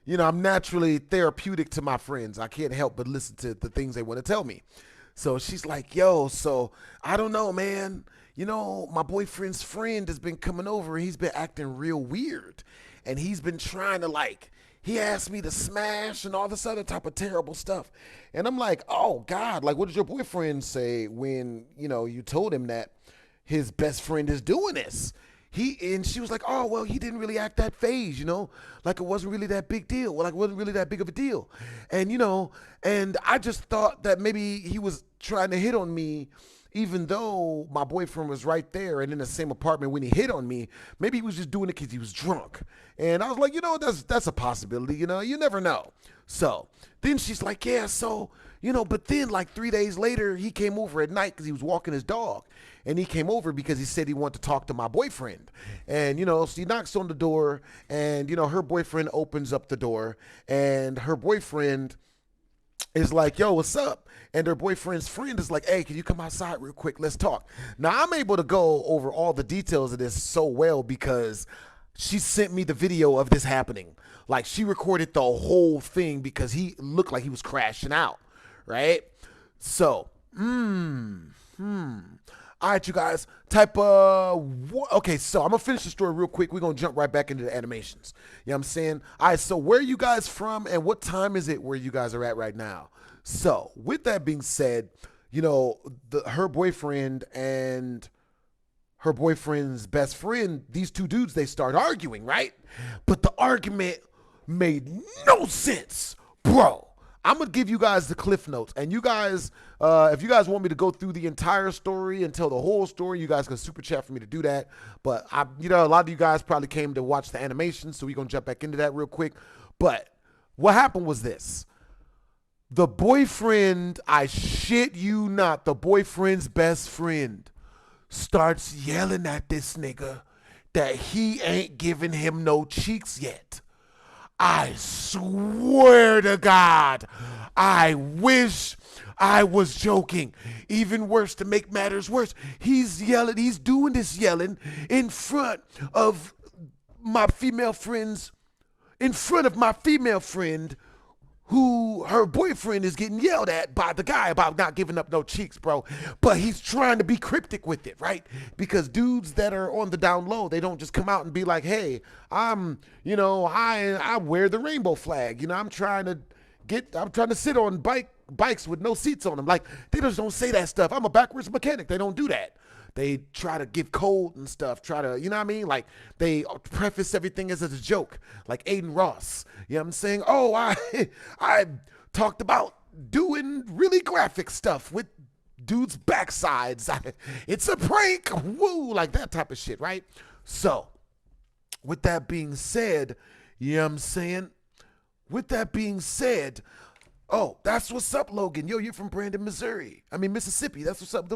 naturally therapeutic to my friends. I can't help but listen to the things they want to tell me. So she's like, yo, so I don't know, man. You know, my boyfriend's friend has been coming over and he's been acting real weird. And he's been trying to he asked me to smash and all this other type of terrible stuff. And I'm like, oh God, like what did your boyfriend say when, you know, you told him that his best friend is doing this? And she was like, oh, well, he didn't really act that phased, you know, like it wasn't really that big deal. Well, like it wasn't really that big of a deal. And, you know, and I just thought that maybe he was trying to hit on me, even though my boyfriend was right there and in the same apartment when he hit on me. Maybe he was just doing it because he was drunk. And I was like, you know, that's a possibility, you know, you never know. So then she's like, yeah, so, you know, but then like 3 days later, he came over at night because he was walking his dog. And he came over because he said he wanted to talk to my boyfriend. And, you know, so he knocks on the door and, you know, her boyfriend opens up the door and her boyfriend is like, yo, what's up? And her boyfriend's friend is like, hey, can you come outside real quick? Let's talk. Now, I'm able to go over all the details of this so well because she sent me the video of this happening. Like, she recorded the whole thing because he looked like he was crashing out, right? So, all right, you guys, okay, so I'm going to finish the story real quick. We're going to jump right back into the animations. You know what I'm saying? All right, so where are you guys from and what time is it where you guys are at right now? So with that being said, you know, her boyfriend and her boyfriend's best friend, these two dudes, they start arguing, right? But the argument made no sense, bro. I'm going to give you guys the cliff notes. And you guys, if you guys want me to go through the entire story and tell the whole story, you guys can super chat for me to do that. But, you know, a lot of you guys probably came to watch the animation, so we're going to jump back into that real quick. But what happened was this. The boyfriend, I shit you not, the boyfriend's best friend starts yelling at this nigga that he ain't giving him no cheeks yet. I swear to God, I wish I was joking. Even worse, to make matters worse, he's doing this yelling in front of my female friend, who her boyfriend is getting yelled at by the guy about not giving up no cheeks, bro. But he's trying to be cryptic with it, right? Because dudes that are on the down low, they don't just come out and be like, hey, I wear the rainbow flag. You know, I'm trying to sit on bikes with no seats on them. Like, they just don't say that stuff. I'm a backwards mechanic. They don't do that. They try to give code and stuff, you know what I mean? Like, they preface everything as a joke, like Aiden Ross. You know what I'm saying? Oh, I talked about doing really graphic stuff with dudes' backsides. It's a prank, woo, like that type of shit, right? So, with that being said, you know what I'm saying? With that being said, oh, that's what's up, Logan. Yo, you're from Mississippi. That's what's up.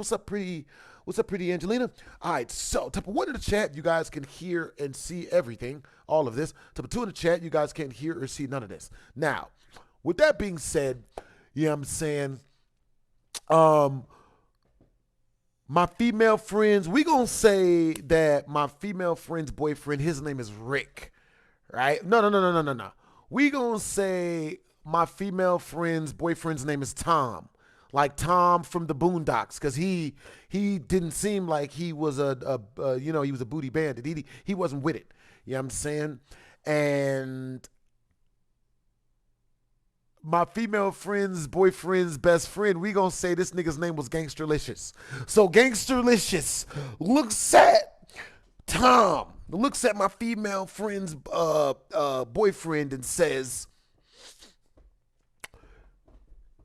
What's up, pretty Angelina? All right, so type of 1 in the chat, you guys can hear and see everything, all of this. Type of 2 in the chat, you guys can't hear or see none of this. Now, with that being said, you know what I'm saying? My female friends, we gonna say that my female friend's boyfriend, his name is Rick, right? No. We gonna say my female friend's boyfriend's name is Tom. like Tom from the Boondocks, because he didn't seem like he was he was a booty bandit. He wasn't with it. You know what I'm saying? And my female friend's boyfriend's best friend, we gonna say this nigga's name was Gangsterlicious. So Gangsterlicious looks at Tom, looks at my female friend's boyfriend and says,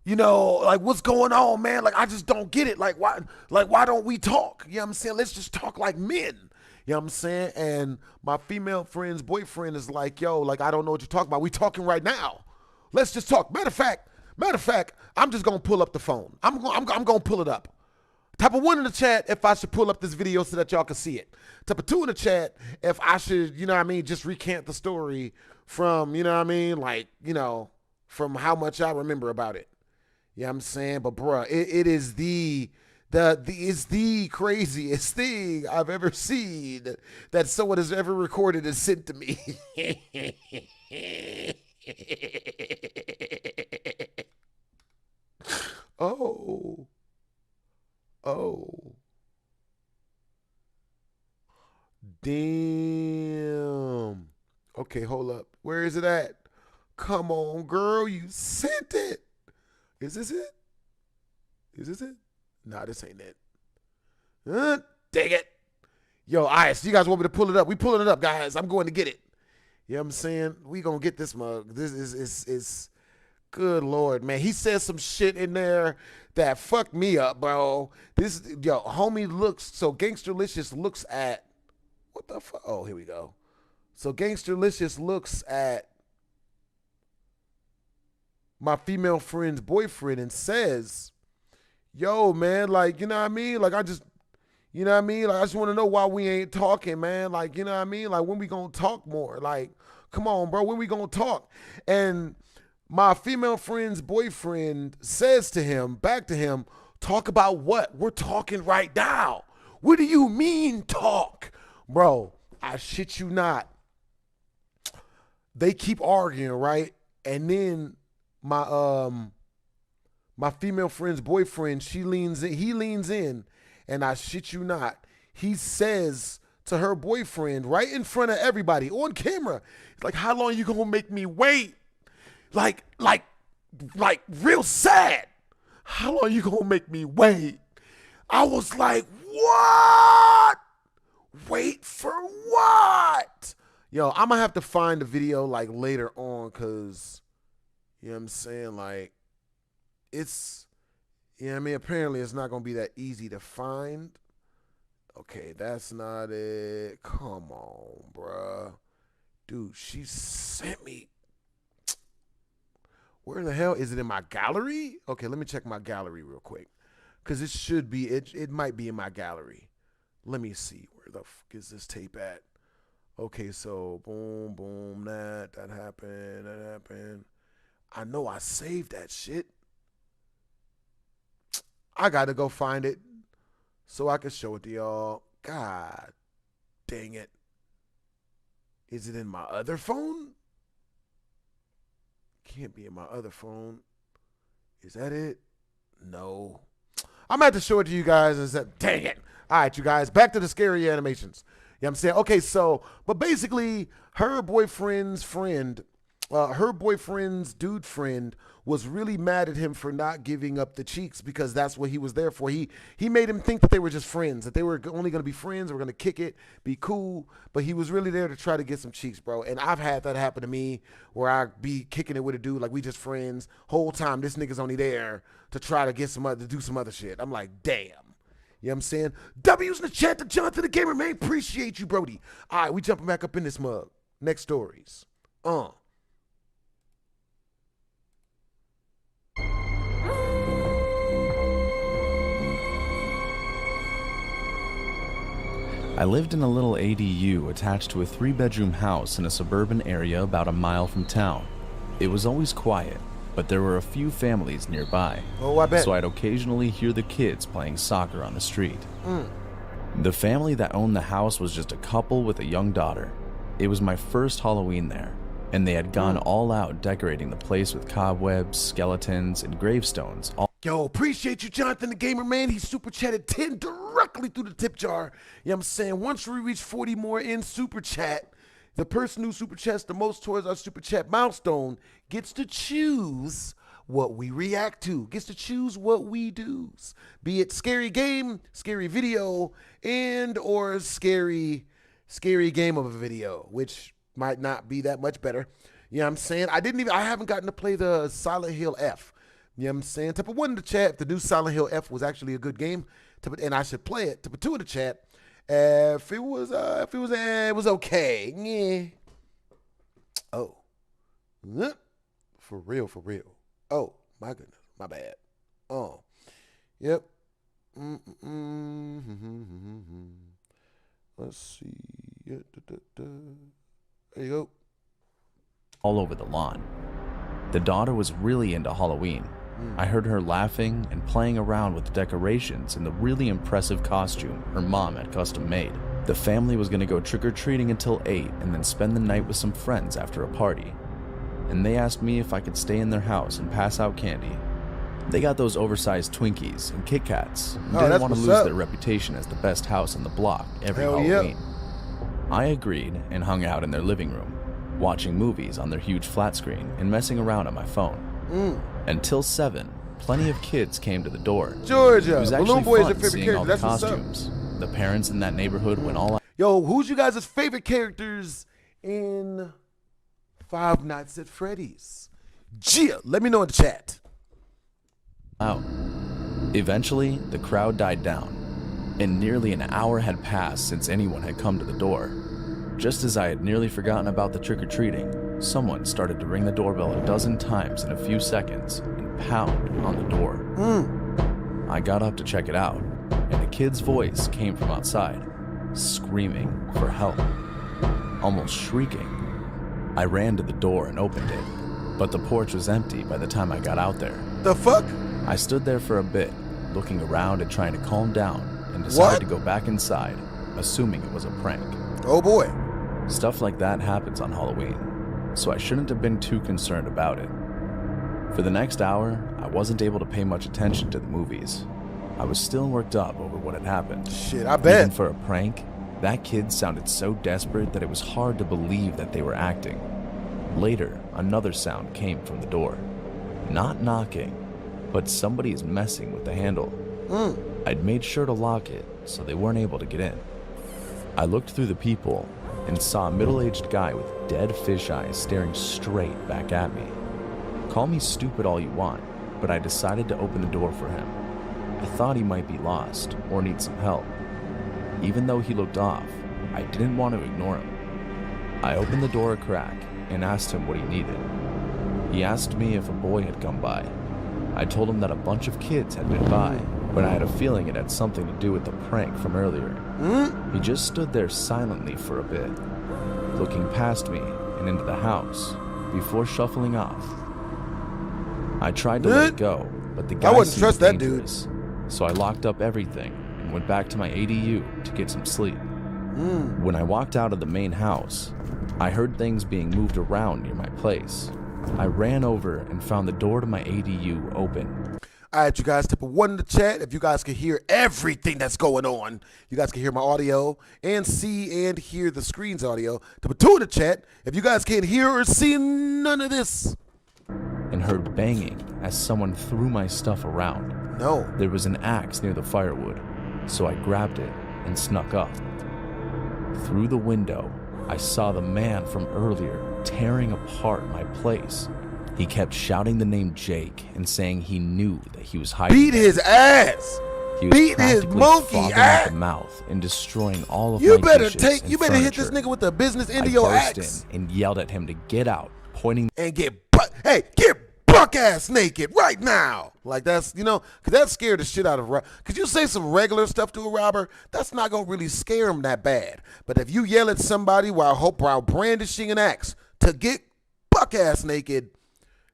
you know, like, what's going on, man? Like, I just don't get it. Like, why don't we talk? You know what I'm saying? Let's just talk like men. You know what I'm saying? And my female friend's boyfriend is like, yo, like, I don't know what you're talking about. We talking right now. Let's just talk. Matter of fact, I'm just gonna pull up the phone. I'm gonna pull it up. Type of 1 in the chat if I should pull up this video so that y'all can see it. Type of 2 in the chat if I should, you know what I mean, just recant the story from, you know what I mean, like, you know, from how much I remember about it. You know what I'm saying? But bruh, it is it's the craziest thing I've ever seen that someone has ever recorded and sent to me. Oh. Damn. Okay, hold up. Where is it at? Come on, girl. You sent it. Is this it? Is this it? Nah, this ain't it. Dang it. Yo, all right, so you guys want me to pull it up? We pulling it up, guys. I'm going to get it. You know what I'm saying? We gonna get this mug. This is good Lord, man. He said some shit in there that fucked me up, bro. Homie looks, so Gangsterlicious looks at, what the fuck? Oh, here we go. So Gangsterlicious looks at my female friend's boyfriend and says, yo, man, like, you know what I mean? Like, I just want to know why we ain't talking, man. Like, you know what I mean? Like, when we gonna talk more? Like, come on, bro, when we gonna talk? And my female friend's boyfriend says to him, back to him, talk about what? We're talking right now. What do you mean talk? Bro, I shit you not. They keep arguing, right? And then my female friend's boyfriend, he leans in, and I shit you not, he says to her boyfriend right in front of everybody on camera, he's like, how long you gonna make me wait? Like real sad. How long you gonna make me wait? I was like, what? Wait for what? Yo, I'm gonna have to find the video like later on, cause you know what I'm saying, like, it's, you know what I mean, apparently it's not gonna be that easy to find. Okay, that's not it. Come on, bruh. Dude, she sent me. Where the hell is it? In my gallery? Okay, let me check my gallery real quick, because it should be, it might be in my gallery. Let me see, where the fuck is this tape at? Okay, so boom, that happened. I know I saved that shit. I gotta go find it so I can show it to y'all. God dang it. Is it in my other phone? Can't be in my other phone. Is that it? No. I'm gonna have to show it to you guys and say, dang it. All right, you guys, back to the scary animations. You know what I'm saying? Okay, so, but basically, her boyfriend's dude friend was really mad at him for not giving up the cheeks, because that's what he was there for. He made him think that they were just friends, that they were only going to be friends, we're going to kick it, be cool, but he was really there to try to get some cheeks, bro. And I've had that happen to me, where I be kicking it with a dude like we just friends. Whole time this nigga's only there to try to get to do some other shit. I'm like, damn. You know what I'm saying? W's in the chat to Jonathan the Gamer, man. Appreciate you, Brody. All right, we jumping back up in this mug. Next stories. I lived in a little ADU attached to a 3-bedroom house in a suburban area about a mile from town. It was always quiet, but there were a few families nearby. Oh, I bet. So I'd occasionally hear the kids playing soccer on the street. The family that owned the house was just a couple with a young daughter. It was my first Halloween there, and they had gone all out decorating the place with cobwebs, skeletons, and gravestones. Yo, appreciate you, Jonathan the Gamer Man. He super chatted 10 directly through the tip jar. You know what I'm saying? Once we reach 40 more in super chat, the person who super chats the most towards our super chat milestone gets to choose what we react to, gets to choose what we do. Be it scary game, scary video, and or scary game of a video, which might not be that much better. You know what I'm saying? I haven't gotten to play the Silent Hill F. You know what I'm saying? Type of 1 in the chat, if the new Silent Hill F was actually a good game, and I should play it. Type of 2 in the chat, if it was okay. Yeah. Oh. For real. Oh, my goodness. My bad. Oh. Yep. Let's see. There you go. All over the lawn. The daughter was really into Halloween. I heard her laughing and playing around with the decorations and the really impressive costume her mom had custom made. The family was going to go trick-or-treating until 8 and then spend the night with some friends after a party. And they asked me if I could stay in their house and pass out candy. They got those oversized Twinkies and Kit Kats and didn't want to lose their reputation as the best house on the block every Halloween. I agreed and hung out in their living room, watching movies on their huge flat screen and messing around on my phone. Until 7, plenty of kids came to the door. Georgia, it was Balloon actually Boy is fun your favorite seeing character. all the That's what's up. costumes. The parents in that neighborhood went all out. Yo, who's you guys' favorite characters in Five Nights at Freddy's? Gia, let me know in the chat. Eventually, the crowd died down, and nearly an hour had passed since anyone had come to the door. Just as I had nearly forgotten about the trick-or-treating, someone started to ring the doorbell a dozen times in a few seconds and pound on the door. I got up to check it out, and a kid's voice came from outside, screaming for help, almost shrieking. I ran to the door and opened it, but the porch was empty by the time I got out there. The fuck? I stood there for a bit, looking around and trying to calm down, and decided to go back inside, assuming it was a prank. Oh boy. Stuff like that happens on Halloween, so I shouldn't have been too concerned about it. For the next hour, I wasn't able to pay much attention to the movies. I was still worked up over what had happened. Shit, I bet. Even for a prank, that kid sounded so desperate that it was hard to believe that they were acting. Later, another sound came from the door. Not knocking, but somebody's messing with the handle. I'd made sure to lock it, so they weren't able to get in. I looked through the people and saw a middle-aged guy with dead fish eyes staring straight back at me. Call me stupid all you want, but I decided to open the door for him. I thought he might be lost or need some help. Even though he looked off, I didn't want to ignore him. I opened the door a crack and asked him what he needed. He asked me if a boy had come by. I told him that a bunch of kids had been by, but I had a feeling it had something to do with the prank from earlier. He just stood there silently for a bit, looking past me and into the house before shuffling off. I tried to let it go, but the guy wouldn't trust that dangerous, so I locked up everything and went back to my ADU to get some sleep. When I walked out of the main house, I heard things being moved around near my place. I ran over and found the door to my ADU open. All right, you guys, type of 1 in the chat. If you guys can hear everything that's going on, you guys can hear my audio and see and hear the screen's audio. Type of 2 in the chat. If you guys can't hear or see none of this. And heard banging as someone threw my stuff around. No. There was an axe near the firewood, so I grabbed it and snuck up. Through the window, I saw the man from earlier tearing apart my place. He kept shouting the name Jake and saying he knew that he was hiding. Beat his ass. He was Beat his monkey ass. At the mouth and destroying all of you my better dishes take. and You better furniture. hit this nigga with the business end I of your burst axe in and yelled at him to get out, pointing and get buck ass naked right now. Like that's because that scared the shit out of. Cause you say some regular stuff to a robber, that's not gonna really scare him that bad. But if you yell at somebody while brandishing an axe to get buck ass naked,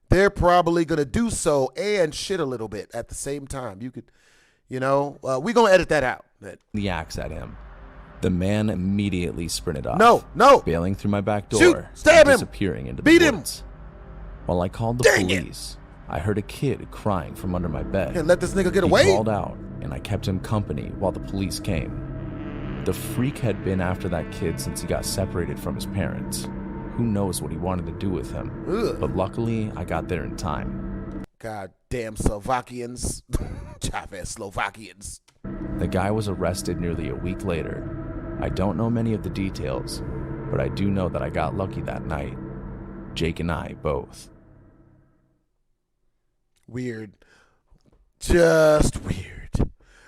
they're probably gonna do so and shit a little bit at the same time. You could, we're gonna edit that out. the axe at him. The man immediately sprinted off. No. Bailing through my back door. Shoot, stab him. Disappearing into Beat the him. woods. While I called the Dang police, I heard a kid crying from under my bed. Can't let this nigga get He away. crawled out, and I kept him company while the police came. The freak had been after that kid since he got separated from his parents. Who knows what he wanted to do with him? Ugh. But luckily, I got there in time. Goddamn Slovakians. Chavez Slovakians. The guy was arrested nearly a week later. I don't know many of the details, but I do know that I got lucky that night. Jake and I both. Weird. Just weird.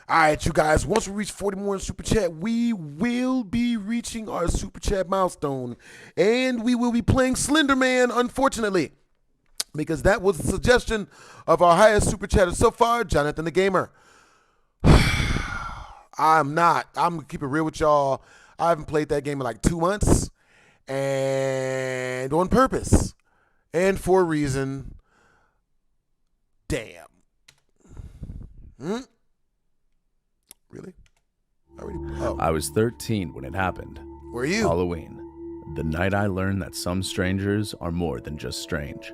All right, you guys, once we reach 40 more in Super Chat, we will be reaching our Super Chat milestone, and we will be playing Slender Man, unfortunately, because that was the suggestion of our highest Super Chatter so far, Jonathan the Gamer. I'm going to keep it real with y'all. I haven't played that game in like 2 months, and on purpose, and for a reason. Damn. Really? Oh. I was 13 when it happened. Were you? Halloween. The night I learned that some strangers are more than just strange.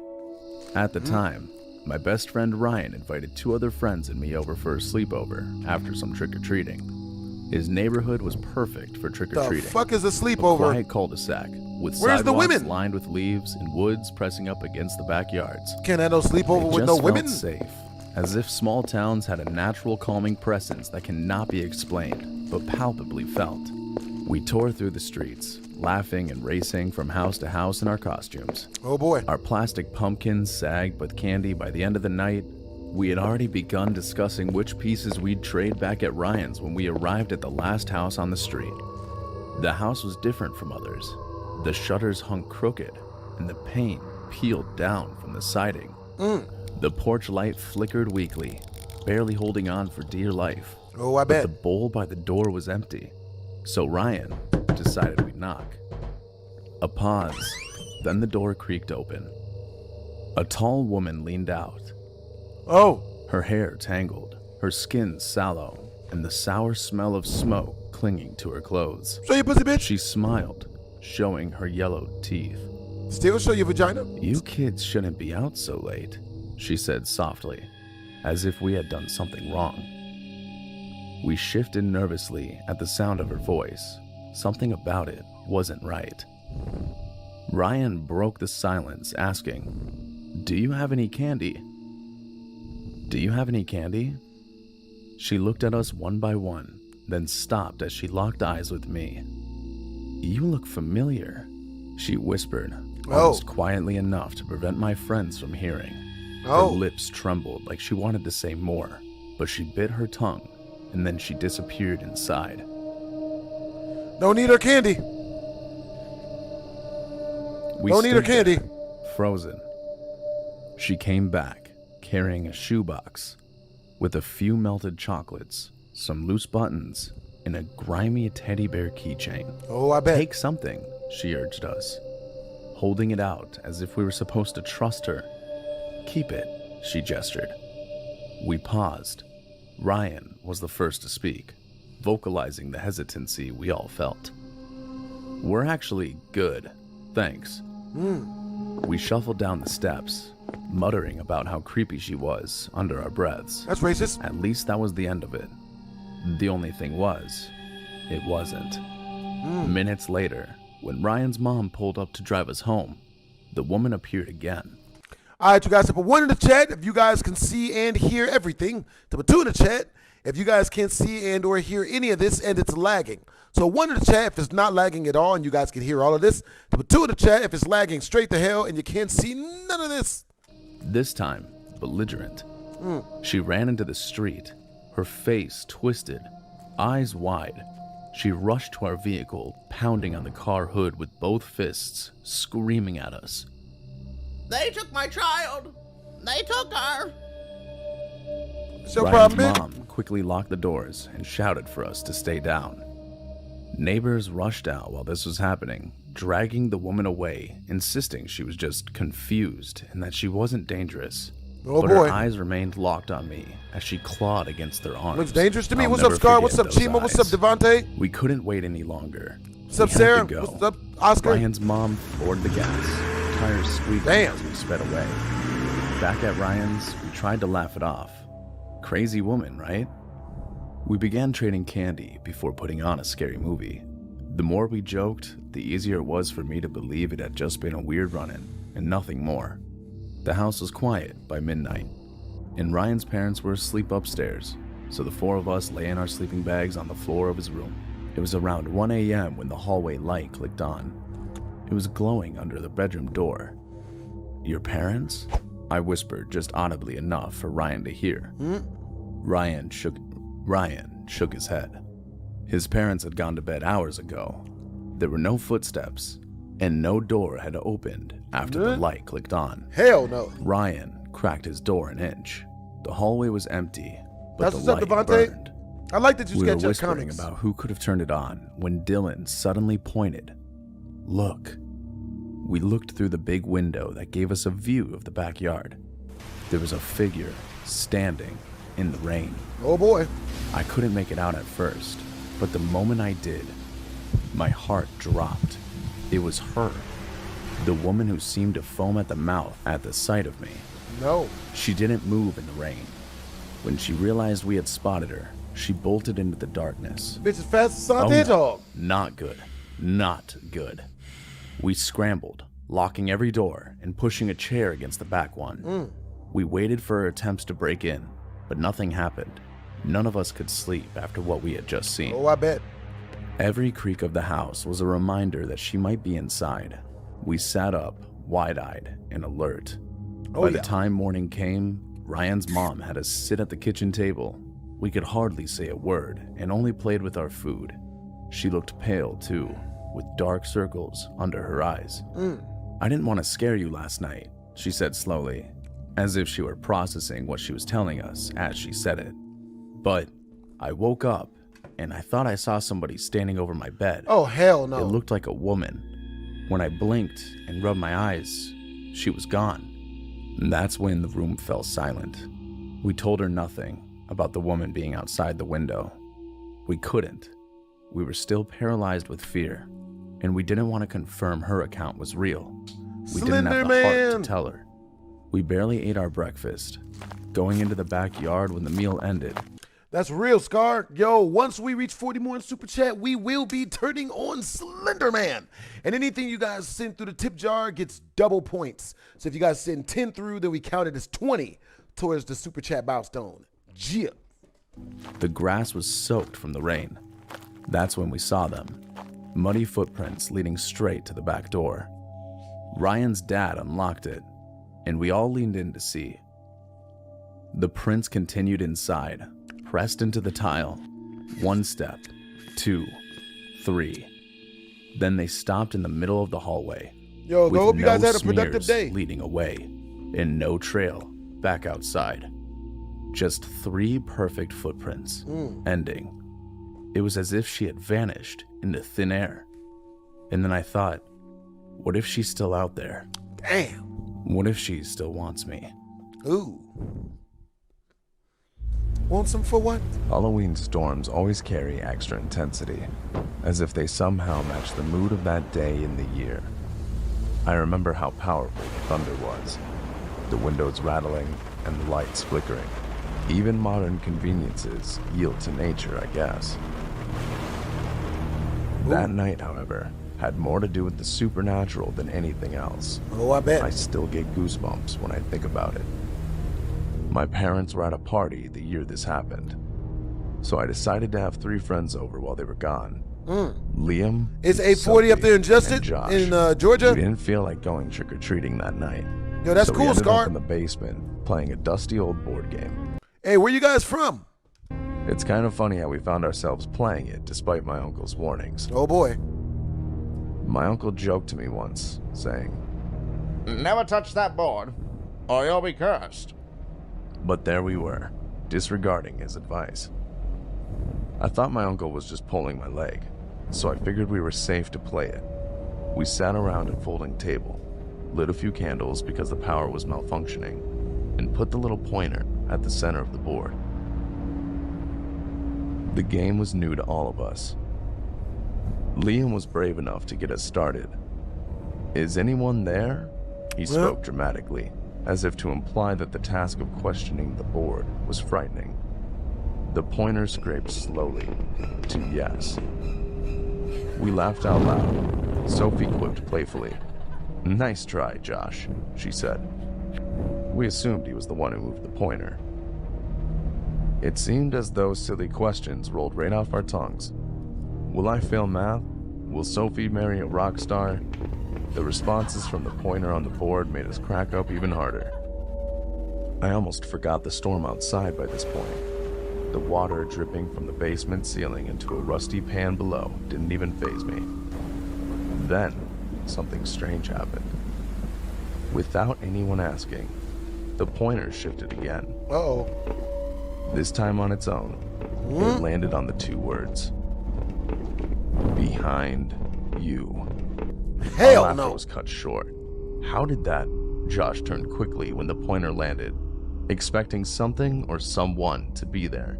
At the time, my best friend Ryan invited 2 other friends and me over for a sleepover after some trick-or-treating. His neighborhood was perfect for trick-or-treating. The fuck is a A sleepover? quiet cul-de-sac with Where's the sidewalks women? lined with leaves and woods pressing up against the backyards. Can't have no sleepover It with just no felt women? safe, as if small towns had a natural calming presence that cannot be explained, but palpably felt. We tore through the streets, laughing and racing from house to house in our costumes. Oh boy. Our plastic pumpkins sagged with candy. By the end of the night, we had already begun discussing which pieces we'd trade back at Ryan's when we arrived at the last house on the street. The house was different from others. The shutters hung crooked, and the paint peeled down from the siding. The porch light flickered weakly, barely holding on for dear life. Oh, I But bet. the bowl by the door was empty, so Ryan decided we'd knock. A pause, then the door creaked open. A tall woman leaned out, Oh. her hair tangled, her skin sallow, and the sour smell of smoke clinging to her clothes. Show your pussy, bitch. She smiled, showing her yellowed teeth. Still show your vagina? You kids shouldn't be out so late, she said softly, as if we had done something wrong. We shifted nervously at the sound of her voice. Something about it wasn't right. Ryan broke the silence, asking, "Do you have any candy? Do you have any candy?" She looked at us one by one, then stopped as she locked eyes with me. "You look familiar," she whispered, almost quietly enough to prevent my friends from hearing. Her lips trembled like she wanted to say more, but she bit her tongue, and then she disappeared inside. Don't need her candy. We Don't need her stood there, candy. frozen. She came back, carrying a shoebox with a few melted chocolates, some loose buttons, and a grimy teddy bear keychain. Oh, I bet. Take something, she urged us, holding it out as if we were supposed to trust her. Keep it, she gestured. We paused. Ryan was the first to speak, vocalizing the hesitancy we all felt. "We're actually good, thanks." We shuffled down the steps, muttering about how creepy she was under our breaths. That's racist. At least that was the end of it. The only thing was, it wasn't. Minutes later, when Ryan's mom pulled up to drive us home, the woman appeared again. All right, you guys, put 1 in the chat if you guys can see and hear everything. Put 2 in the chat if you guys can't see and or hear any of this and it's lagging. So 1 in the chat if it's not lagging at all and you guys can hear all of this. Put 2 in the chat if it's lagging straight to hell and you can't see none of this. This time, belligerent. She ran into the street, her face twisted, eyes wide. She rushed to our vehicle, pounding on the car hood with both fists, screaming at us. "They took my child! They took her!" What's your Ryan's problem, bitch? mom quickly locked the doors and shouted for us to stay down. Neighbors rushed out while this was happening, dragging the woman away, insisting she was just confused and that she wasn't dangerous. Oh, but boy. her eyes remained locked on me as she clawed against their arms. Looks dangerous to me. I'll What's up, never Scar? What's forget up, those Chima? What's up, eyes. Devontae? We couldn't wait any longer. What's up, We had Sarah? to go. What's up, Oscar? Ryan's mom floored the gas, tires squeaking Damn. as we sped away. Back at Ryan's, we tried to laugh it off. Crazy woman, right? We began trading candy before putting on a scary movie. The more we joked, the easier it was for me to believe it had just been a weird run-in and nothing more. The house was quiet by midnight, and Ryan's parents were asleep upstairs, so the four of us lay in our sleeping bags on the floor of his room. It was around 1 a.m. when the hallway light clicked on. It was glowing under the bedroom door. "Your parents?" I whispered just audibly enough for Ryan to hear. Ryan shook his head. His parents had gone to bed hours ago. There were no footsteps, and no door had opened after the light clicked on. Hell no. Ryan cracked his door an inch. The hallway was empty, but That's the what's up, light Devontae. burned. I like that you We were sketch up whispering comics. about who could have turned it on when Dylan suddenly pointed. "Look." We looked through the big window that gave us a view of the backyard. There was a figure standing in the rain. Oh boy. I couldn't make it out at first, but the moment I did, my heart dropped. It was her, the woman who seemed to foam at the mouth at the sight of me. No. She didn't move in the rain. When she realized we had spotted her, she bolted into the darkness. Bitch is fast as Sonic the no. Hedgehog. Not good. Not good. We scrambled, locking every door and pushing a chair against the back one. We waited for her attempts to break in, but nothing happened. None of us could sleep after what we had just seen. Oh, I bet. Every creak of the house was a reminder that she might be inside. We sat up, wide-eyed and alert. By the time morning came, Ryan's mom had us sit at the kitchen table. We could hardly say a word and only played with our food. She looked pale, too, with dark circles under her eyes. "I didn't want to scare you last night," she said slowly, as if she were processing what she was telling us as she said it. "But I woke up, and I thought I saw somebody standing over my bed. Oh, hell no. It looked like a woman. When I blinked and rubbed my eyes, she was gone." And that's when the room fell silent. We told her nothing about the woman being outside the window. We couldn't. We were still paralyzed with fear, and we didn't want to confirm her account was real. We didn't have the heart to tell her. We barely ate our breakfast, going into the backyard when the meal ended. That's real, Scar. Yo, once we reach 40 more in Super Chat, we will be turning on Slender Man. And anything you guys send through the tip jar gets double points. So if you guys send 10 through, then we count it as 20 towards the Super Chat milestone. Yeah. The grass was soaked from the rain. That's when we saw them. Muddy footprints leading straight to the back door. Ryan's dad unlocked it, and we all leaned in to see. The prints continued inside, pressed into the tile. 1 step, 2, 3. Then they stopped in the middle of the hallway. Yo, I hope you guys had a smears productive day. leading away, and no trail back outside. Just 3 perfect footprints, ending. It was as if she had vanished into thin air. And then I thought, what if she's still out there? Damn. What if she still wants me? Ooh. Want some for what? Halloween storms always carry extra intensity, as if they somehow match the mood of that day in the year. I remember how powerful the thunder was, the windows rattling and the lights flickering. Even modern conveniences yield to nature, I guess. That night, however, had more to do with the supernatural than anything else. Oh, I bet. I still get goosebumps when I think about it. My parents were at a party the year this happened, so I decided to have 3 friends over while they were gone. Liam, It's 8:40 up there in Josh. in Georgia. We didn't feel like going trick-or-treating that night. Yo, that's so cool, we ended Scar. up in the basement playing a dusty old board game. Hey, where you guys from? It's kind of funny how we found ourselves playing it despite my uncle's warnings. Oh boy. My uncle joked to me once, saying, "Never touch that board, or you'll be cursed." but there we were, disregarding his advice. I thought my uncle was just pulling my leg, so I figured we were safe to play it. We sat around a folding table, lit a few candles because the power was malfunctioning, and put the little pointer at the center of the board. The game was new to all of us. Liam was brave enough to get us started. "Is anyone there?" he spoke dramatically, as if to imply that the task of questioning the board was frightening. The pointer scraped slowly to yes. We laughed out loud. Sophie quipped playfully. "Nice try, Josh," she said. We assumed he was the one who moved the pointer. It seemed as though silly questions rolled right off our tongues. Will I fail math? Will Sophie marry a rock star? The responses from the pointer on the board made us crack up even harder. I almost forgot the storm outside by this point. The water dripping from the basement ceiling into a rusty pan below didn't even faze me. Then, something strange happened. Without anyone asking, the pointer shifted again. Uh-oh. This time on its own, it landed on the two words. Behind you. Hell Our laughter no. was cut short. How did that? Josh turned quickly when the pointer landed, expecting something or someone to be there.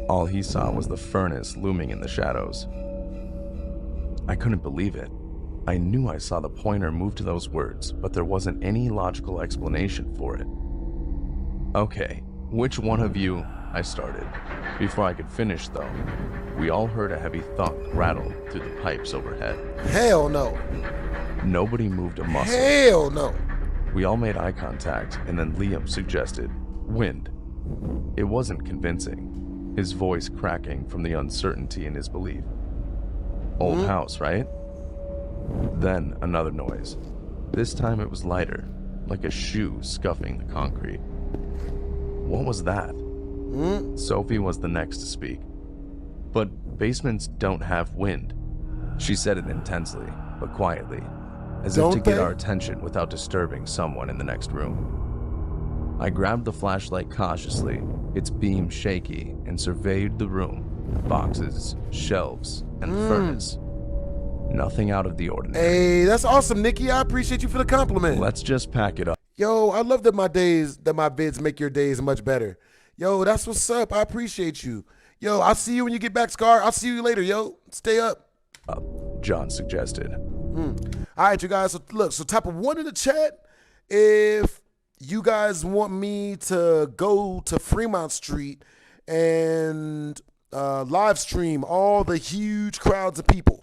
All he saw was the furnace looming in the shadows. I couldn't believe it. I knew I saw the pointer move to those words, but there wasn't any logical explanation for it. Okay, which one of you? I started. Before I could finish, though, we all heard a heavy thunk rattle through the pipes overhead. Hell no. Nobody moved a muscle. Hell no. We all made eye contact, and then Liam suggested, "Wind." It wasn't convincing, his voice cracking from the uncertainty in his belief. Old house, right? Then another noise. This time it was lighter, like a shoe scuffing the concrete. What was that? Sophie was the next to speak. But basements don't have wind. She said it intensely, but quietly, as if to get our attention without disturbing someone in the next room. I grabbed the flashlight cautiously, its beam shaky, and surveyed the room. Boxes, shelves, and the furnace. Nothing out of the ordinary. Hey, that's awesome, Nikki. I appreciate you for the compliment. Let's just pack it up. Yo, I love that my vids make your days much better. Yo, that's what's up. I appreciate you. Yo, I'll see you when you get back, Scar. I'll see you later, yo. Stay up. John suggested. All right, you guys. So look, so type of one in the chat if you guys want me to go to Fremont Street and live stream all the huge crowds of people.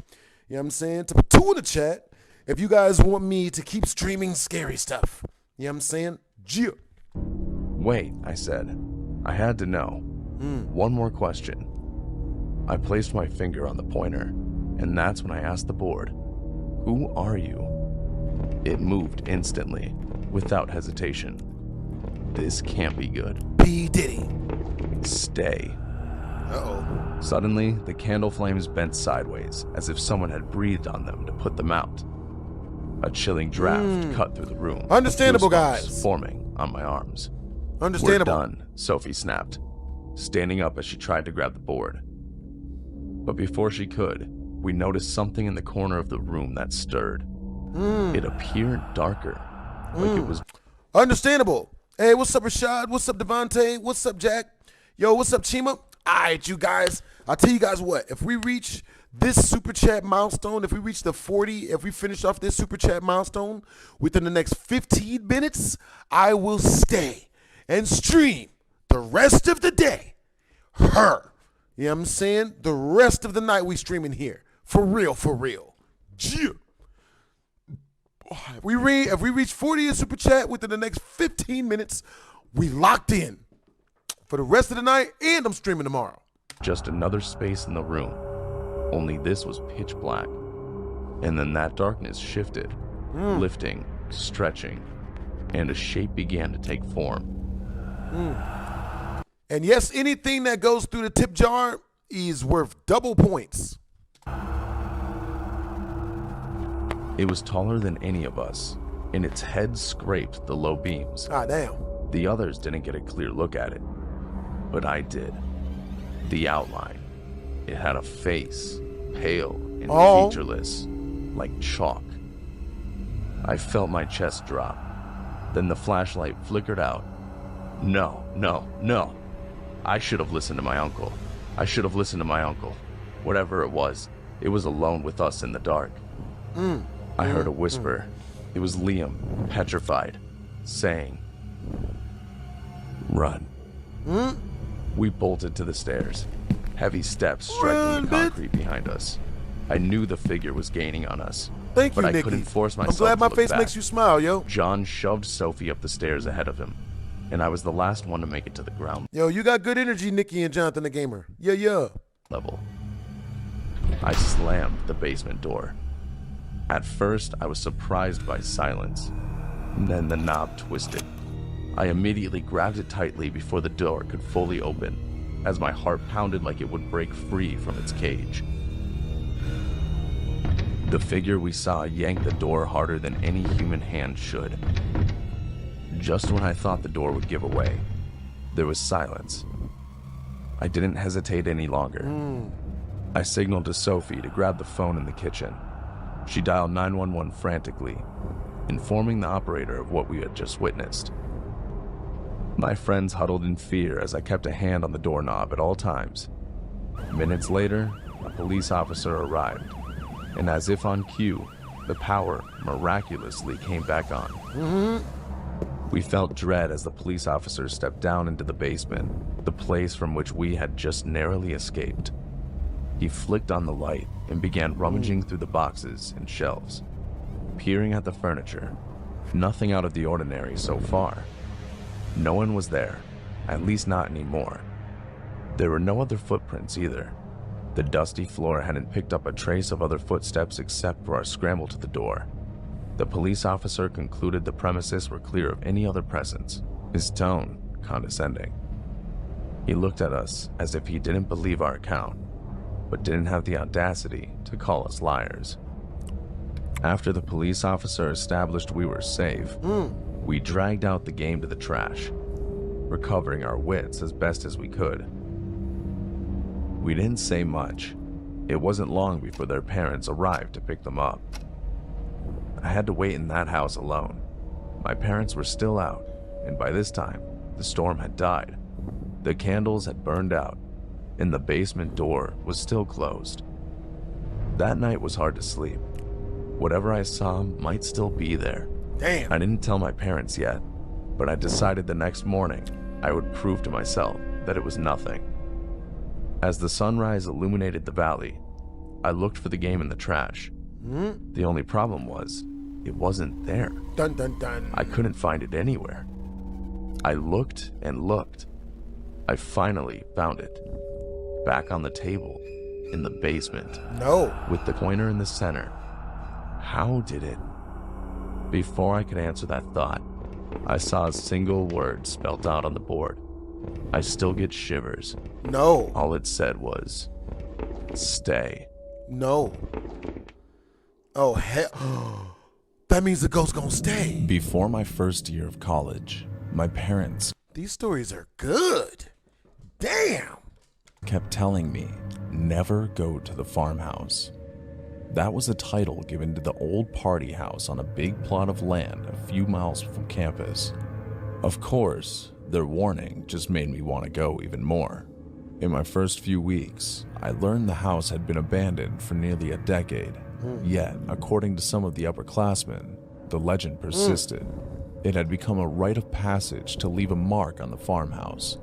You know what I'm saying? Type of two in the chat if you guys want me to keep streaming scary stuff. You know what I'm saying? Yeah. Wait, I said. I had to know. One more question. I placed my finger on the pointer, and that's when I asked the board, "Who are you?" It moved instantly, without hesitation. This can't be good. P. Diddy. Stay. Uh-oh. Suddenly, the candle flames bent sideways, as if someone had breathed on them to put them out. A chilling draft cut through the room. Understandable, Goosebumps guys. Forming on my arms. Understandable. We're done, Sophie snapped, standing up as she tried to grab the board. But before she could, we noticed something in the corner of the room that stirred. It appeared darker, like it was... Understandable. Hey, what's up, Rashad? What's up, Devontae? What's up, Jack? Yo, what's up, Chima? All right, you guys. I'll tell you guys what. If we reach this super chat milestone, if we reach the 40, if we finish off this super chat milestone within the next 15 minutes, I will stay and stream the rest of the day. Her. You know what I'm saying? The rest of the night we streaming here. For real, for real. Yeah. If we reach 40 in super chat within the next 15 minutes, we locked in for the rest of the night, and I'm streaming tomorrow. Just another space in the room, only this was pitch black. And then that darkness shifted, lifting, stretching, and a shape began to take form. And yes, anything that goes through the tip jar is worth double points. It was taller than any of us, and its head scraped the low beams. Ah, damn. The others didn't get a clear look at it, but I did. The outline. It had a face, pale and featureless, like chalk. I felt my chest drop. Then the flashlight flickered out. No. I should have listened to my uncle. Whatever it was alone with us in the dark. I heard a whisper. It was Liam, petrified. saying, "Run." We bolted to the stairs, heavy steps striking the concrete behind us. I knew the figure was gaining on us, Thank you, but I Nikki. couldn't force myself I'm glad to my look face back. makes you smile, yo. John shoved Sophie up the stairs ahead of him, and I was the last one to make it to the ground Yo, you got good energy, Nikki and Jonathan the Gamer. Yeah. level. I slammed the basement door. At first, I was surprised by silence. Then the knob twisted. I immediately grabbed it tightly before the door could fully open, as my heart pounded like it would break free from its cage. The figure we saw yanked the door harder than any human hand should. Just when I thought the door would give away, there was silence. I didn't hesitate any longer. I signaled to Sophie to grab the phone in the kitchen. She dialed 911 frantically, informing the operator of what we had just witnessed. My friends huddled in fear as I kept a hand on the doorknob at all times. Minutes later, a police officer arrived, and as if on cue, the power miraculously came back on. We felt dread as the police officer stepped down into the basement, the place from which we had just narrowly escaped. He flicked on the light and began rummaging through the boxes and shelves, peering at the furniture. Nothing out of the ordinary so far. No one was there, at least not anymore. There were no other footprints either. The dusty floor hadn't picked up a trace of other footsteps except for our scramble to the door. The police officer concluded the premises were clear of any other presence, his tone condescending. He looked at us as if he didn't believe our account, but didn't have the audacity to call us liars. After the police officer established we were safe, we dragged out the game to the trash, recovering our wits as best as we could. We didn't say much. It wasn't long before their parents arrived to pick them up. I had to wait in that house alone. My parents were still out, and by this time, the storm had died. The candles had burned out, and the basement door was still closed. That night was hard to sleep. Whatever I saw might still be there. Damn. I didn't tell my parents yet, but I decided the next morning I would prove to myself that it was nothing. As the sunrise illuminated the valley, I looked for the game in the trash. The only problem was, it wasn't there. Dun dun dun. I couldn't find it anywhere. I looked and looked. I finally found it. Back on the table, in the basement. No. With the pointer in the center. How did it? Before I could answer that thought, I saw a single word spelled out on the board. I still get shivers. No. All it said was, "Stay." No. Oh, hell. That means the ghost gonna stay. Before my first year of college, my parents These stories are good. Damn. kept telling me, never go to the farmhouse. That was a title given to the old party house on a big plot of land a few miles from campus. Of course, their warning just made me want to go even more. In my first few weeks, I learned the house had been abandoned for nearly a decade. Yet, according to some of the upperclassmen, the legend persisted. It had become a rite of passage to leave a mark on the farmhouse.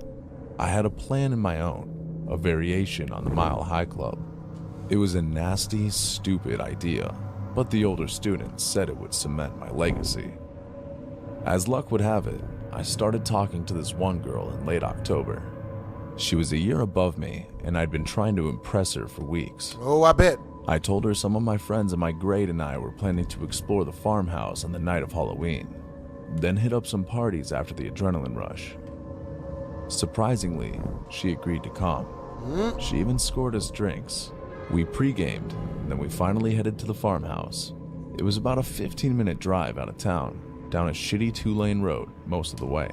I had a plan in my own, a variation on the Mile High Club. It was a nasty, stupid idea, but the older students said it would cement my legacy. As luck would have it, I started talking to this one girl in late October. She was a year above me, and I'd been trying to impress her for weeks. Oh, I bet. I told her some of my friends in my grade and I were planning to explore the farmhouse on the night of Halloween, then hit up some parties after the adrenaline rush. Surprisingly, she agreed to come. She even scored us drinks. We pre-gamed, and then we finally headed to the farmhouse. It was about a 15-minute drive out of town, down a shitty 2-lane road most of the way.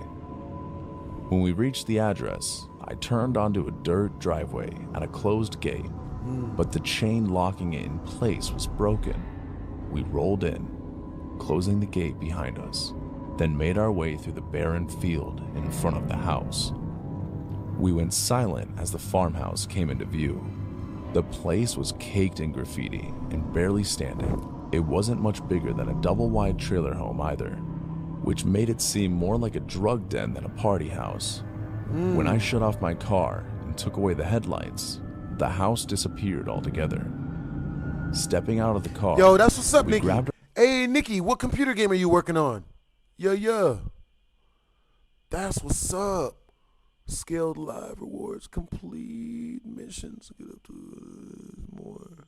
When we reached the address, I turned onto a dirt driveway at a closed gate, but the chain locking it in place was broken. We rolled in, closing the gate behind us, then made our way through the barren field in front of the house. We went silent as the farmhouse came into view. The place was caked in graffiti and barely standing. It wasn't much bigger than a double-wide trailer home either. which made it seem more like a drug den than a party house. When I shut off my car and took away the headlights, the house disappeared altogether. Stepping out of the car, Yo, that's what's up, we Nikki. grabbed Hey, Nikki, what computer game are you working on? Yeah. That's what's up. Scaled live rewards, complete missions. Get up to more.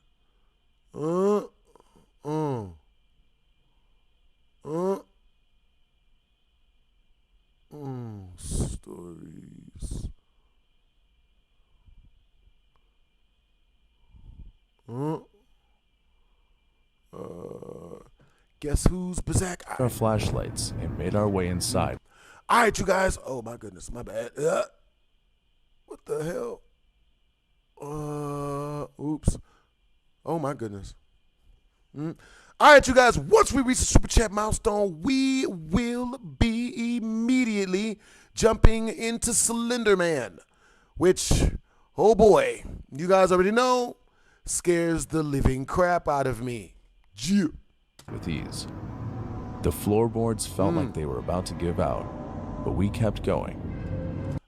Stories. Guess who's Bazak? our flashlights and made our way inside. All right, you guys. Oh my goodness, my bad. What the hell? Oops. Oh my goodness. All right, you guys. Once we reach the super chat milestone, we will be immediately jumping into Slender Man, which, oh boy, you guys already know, scares the living crap out of me. Yeah. With ease. The floorboards felt like they were about to give out, but we kept going.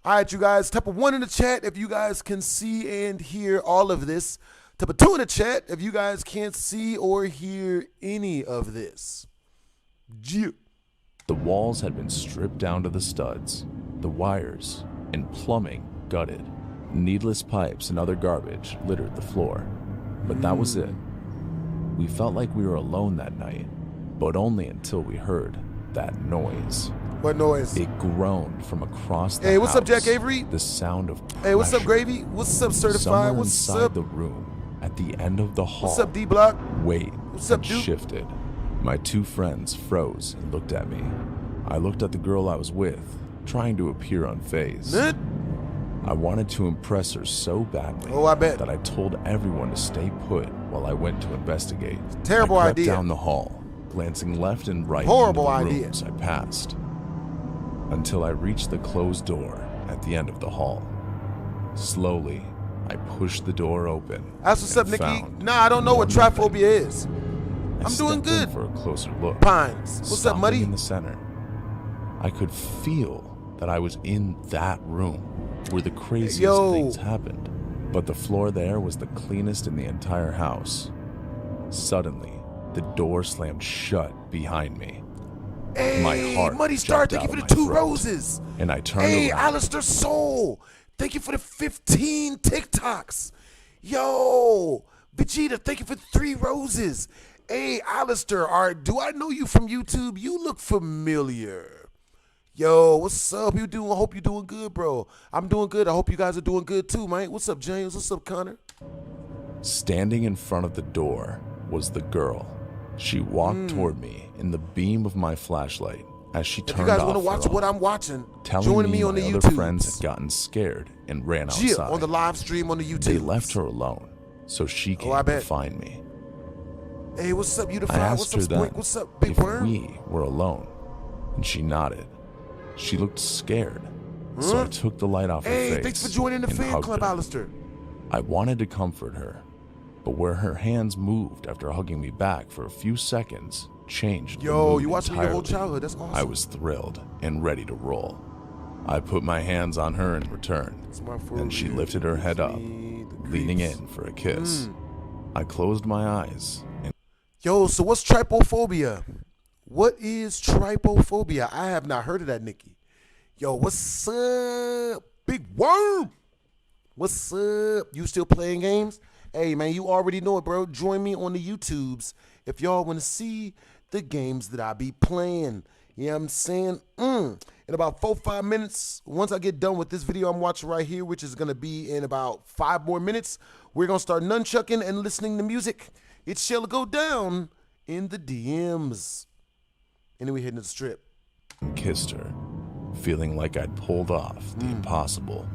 All right, you guys, type a 1 in the chat if you guys can see and hear all of this. Type a 2 in the chat if you guys can't see or hear any of this. Yeah. The walls had been stripped down to the studs, the wires and plumbing gutted. Needless pipes and other garbage littered the floor, but that was it. We felt like we were alone that night, but only until we heard that noise. What noise? It groaned from across the Hey, what's up, house. Jack Avery? The sound of pressure. Hey, what's up, Gravy? What's up, Certified? Somewhere What's inside up? the room, at the end of the hall. What's up, D-Block? Weight What's up, had dude? shifted. My two friends froze and looked at me. I looked at the girl I was with, trying to appear unfazed. I wanted to impress her so badly that I told everyone to stay put while I went to investigate. Terrible I crept idea. down the hall, glancing left and right Horrible into the idea. rooms I passed, until I reached the closed door at the end of the hall. Slowly, I pushed the door open. That's what's up, and Nikki. found Nah, I don't know what nothing. triphobia is. I I'm doing stepped in good. for a closer look. Pines. What's up, Stopping Muddy? in the center. I could feel that I was in that room where the craziest Yo. things happened. But the floor there was the cleanest in the entire house. Suddenly, the door slammed shut behind me. Hey, My heart Muddy Star, jumped thank you out for of the my 2 throat, roses. And I turned Hey, around. Alistair Soul, thank you for the 15 TikToks. Yo, Vegeta, thank you for the 3 roses. Hey, Alistair, do I know you from YouTube? You look familiar. Yo, what's up? You doing? I hope you're doing good, bro. I'm doing good. I hope you guys are doing good too, man. What's up, James? What's up, Connor? Standing in front of the door was the girl. She walked toward me in the beam of my flashlight as she If turned you guys off want to watch her what off, I'm watching, telling join me me on my the other YouTube. friends had gotten scared and ran outside. Yeah, on the live stream on the YouTube. They left her alone, so she came I to bet. find me. Hey, what's up, I Unified? asked What's her up, then Spoink? What's up, Big if Worm? we were alone, and she nodded. She looked scared, so I took the light off her Hey, face. thanks for joining the and fan hugged club, her. Alistair. I wanted to comfort her, but where her hands moved after hugging me back for a few seconds changed the Yo, mood you watched me your whole entirely. childhood. That's awesome. I was thrilled and ready to roll. I put my hands on her in return, and she lifted her head up, leaning in for a kiss. I closed my eyes and Yo, so what's trypophobia? What is trypophobia? I have not heard of that, Nikki. Yo, what's up, Big Worm? What's up? You still playing games? Hey, man, you already know it, bro. Join me on the YouTubes if y'all want to see the games that I be playing. You know what I'm saying? In about 4-5 minutes, once I get done with this video I'm watching right here, which is going to be in about 5 more minutes, we're going to start nunchucking and listening to music. It shall go down in the DMs. And then we heading to the strip. kissed her, feeling like I'd pulled off the impossible.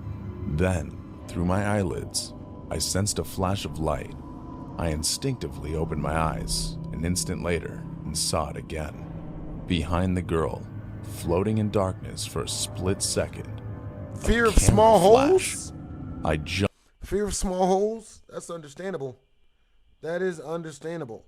Then, through my eyelids, I sensed a flash of light. I instinctively opened my eyes an instant later and saw it again. Behind the girl, floating in darkness for a split second. Fear a of small camera holes? I jumped. Fear of small holes? That's understandable. That is understandable.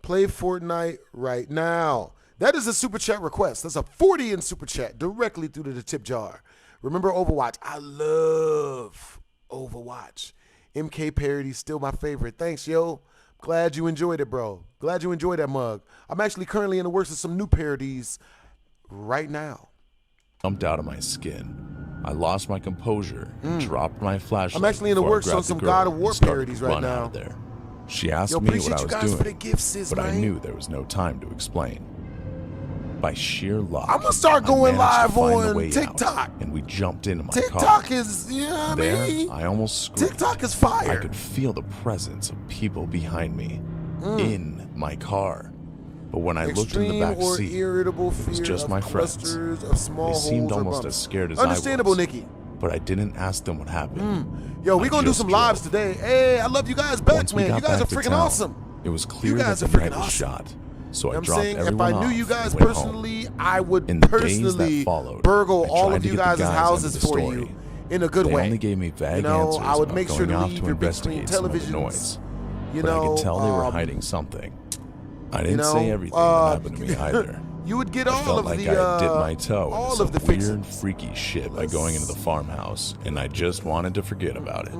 Play Fortnite right now. That is a super chat request. That's a 40 in super chat directly through to the tip jar. Remember Overwatch? I love Overwatch. MK parody still my favorite. Thanks, yo. Glad you enjoyed it, bro. Glad you enjoyed that mug. I'm actually currently in the works of some new parodies right now. Jumped out of my skin. I lost my composure and dropped my flashlight. I'm actually in the before I works on grabbed some the girl God of War and started parodies to right run out now. of there. She asked Yo, me what appreciate I you was guys for the doing, gifts, sis, but I man. knew there was no time to explain. By sheer luck, I'm gonna start I going managed to live find the on way TikTok. out, and we jumped into my car. TikTok is, you know what I There, mean? I almost screamed. TikTok is fire. I could feel the presence of people behind me in my car. But when I looked in the back or seat, irritable it was fear just of my friends. clusters of small They seemed holes or almost bumps. as scared as Understandable, I was. Nikki. But I didn't ask them what happened. Yo, we I gonna do just some drove. lives today. Hey, I love you guys back, Once we man. got You guys are back to freaking town, awesome. It was clear guys that are the freaking night was awesome. shot. So I I'm dropped saying, if everyone I knew off you guys and went home. personally, I would In the days personally that followed, burgle I all tried of to you get the guys' guys' houses end of the for story. you in a good They way. only gave me vague You know, answers I would about make sure going to off leave to your big investigate screen some of the televisions. noise. You But I know, could tell they were hiding something. I didn't you say know, everything that happened to me either. You would get I all felt of like the I had dipped my toe all into of the some weird, fixings. freaky shit by going into the farmhouse, and I just wanted to forget about it.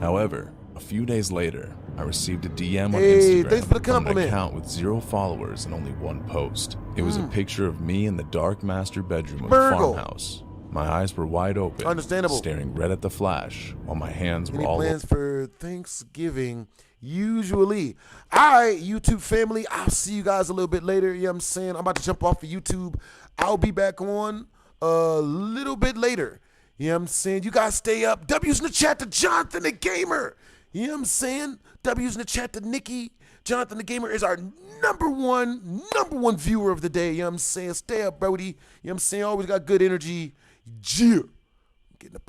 However, a few days later, I received a DM on Hey, Instagram thanks for the from an compliment. account with 0 followers and only 1 post. It was a picture of me in the dark master bedroom of the Burgle. farmhouse. My eyes were wide open, Understandable. staring red at the flash, while my hands were Any all plans over. for Thanksgiving? Usually. All right, YouTube family, I'll see you guys a little bit later. You know what I'm saying? I'm about to jump off of YouTube. I'll be back on a little bit later. You know what I'm saying? You guys stay up. W's in the chat to Jonathan the Gamer. You know what I'm saying? W's in the chat to Nikki. Jonathan the Gamer is our number one viewer of the day. You know what I'm saying? Stay up, Brody. You know what I'm saying? Always got good energy. Yeah. Getting the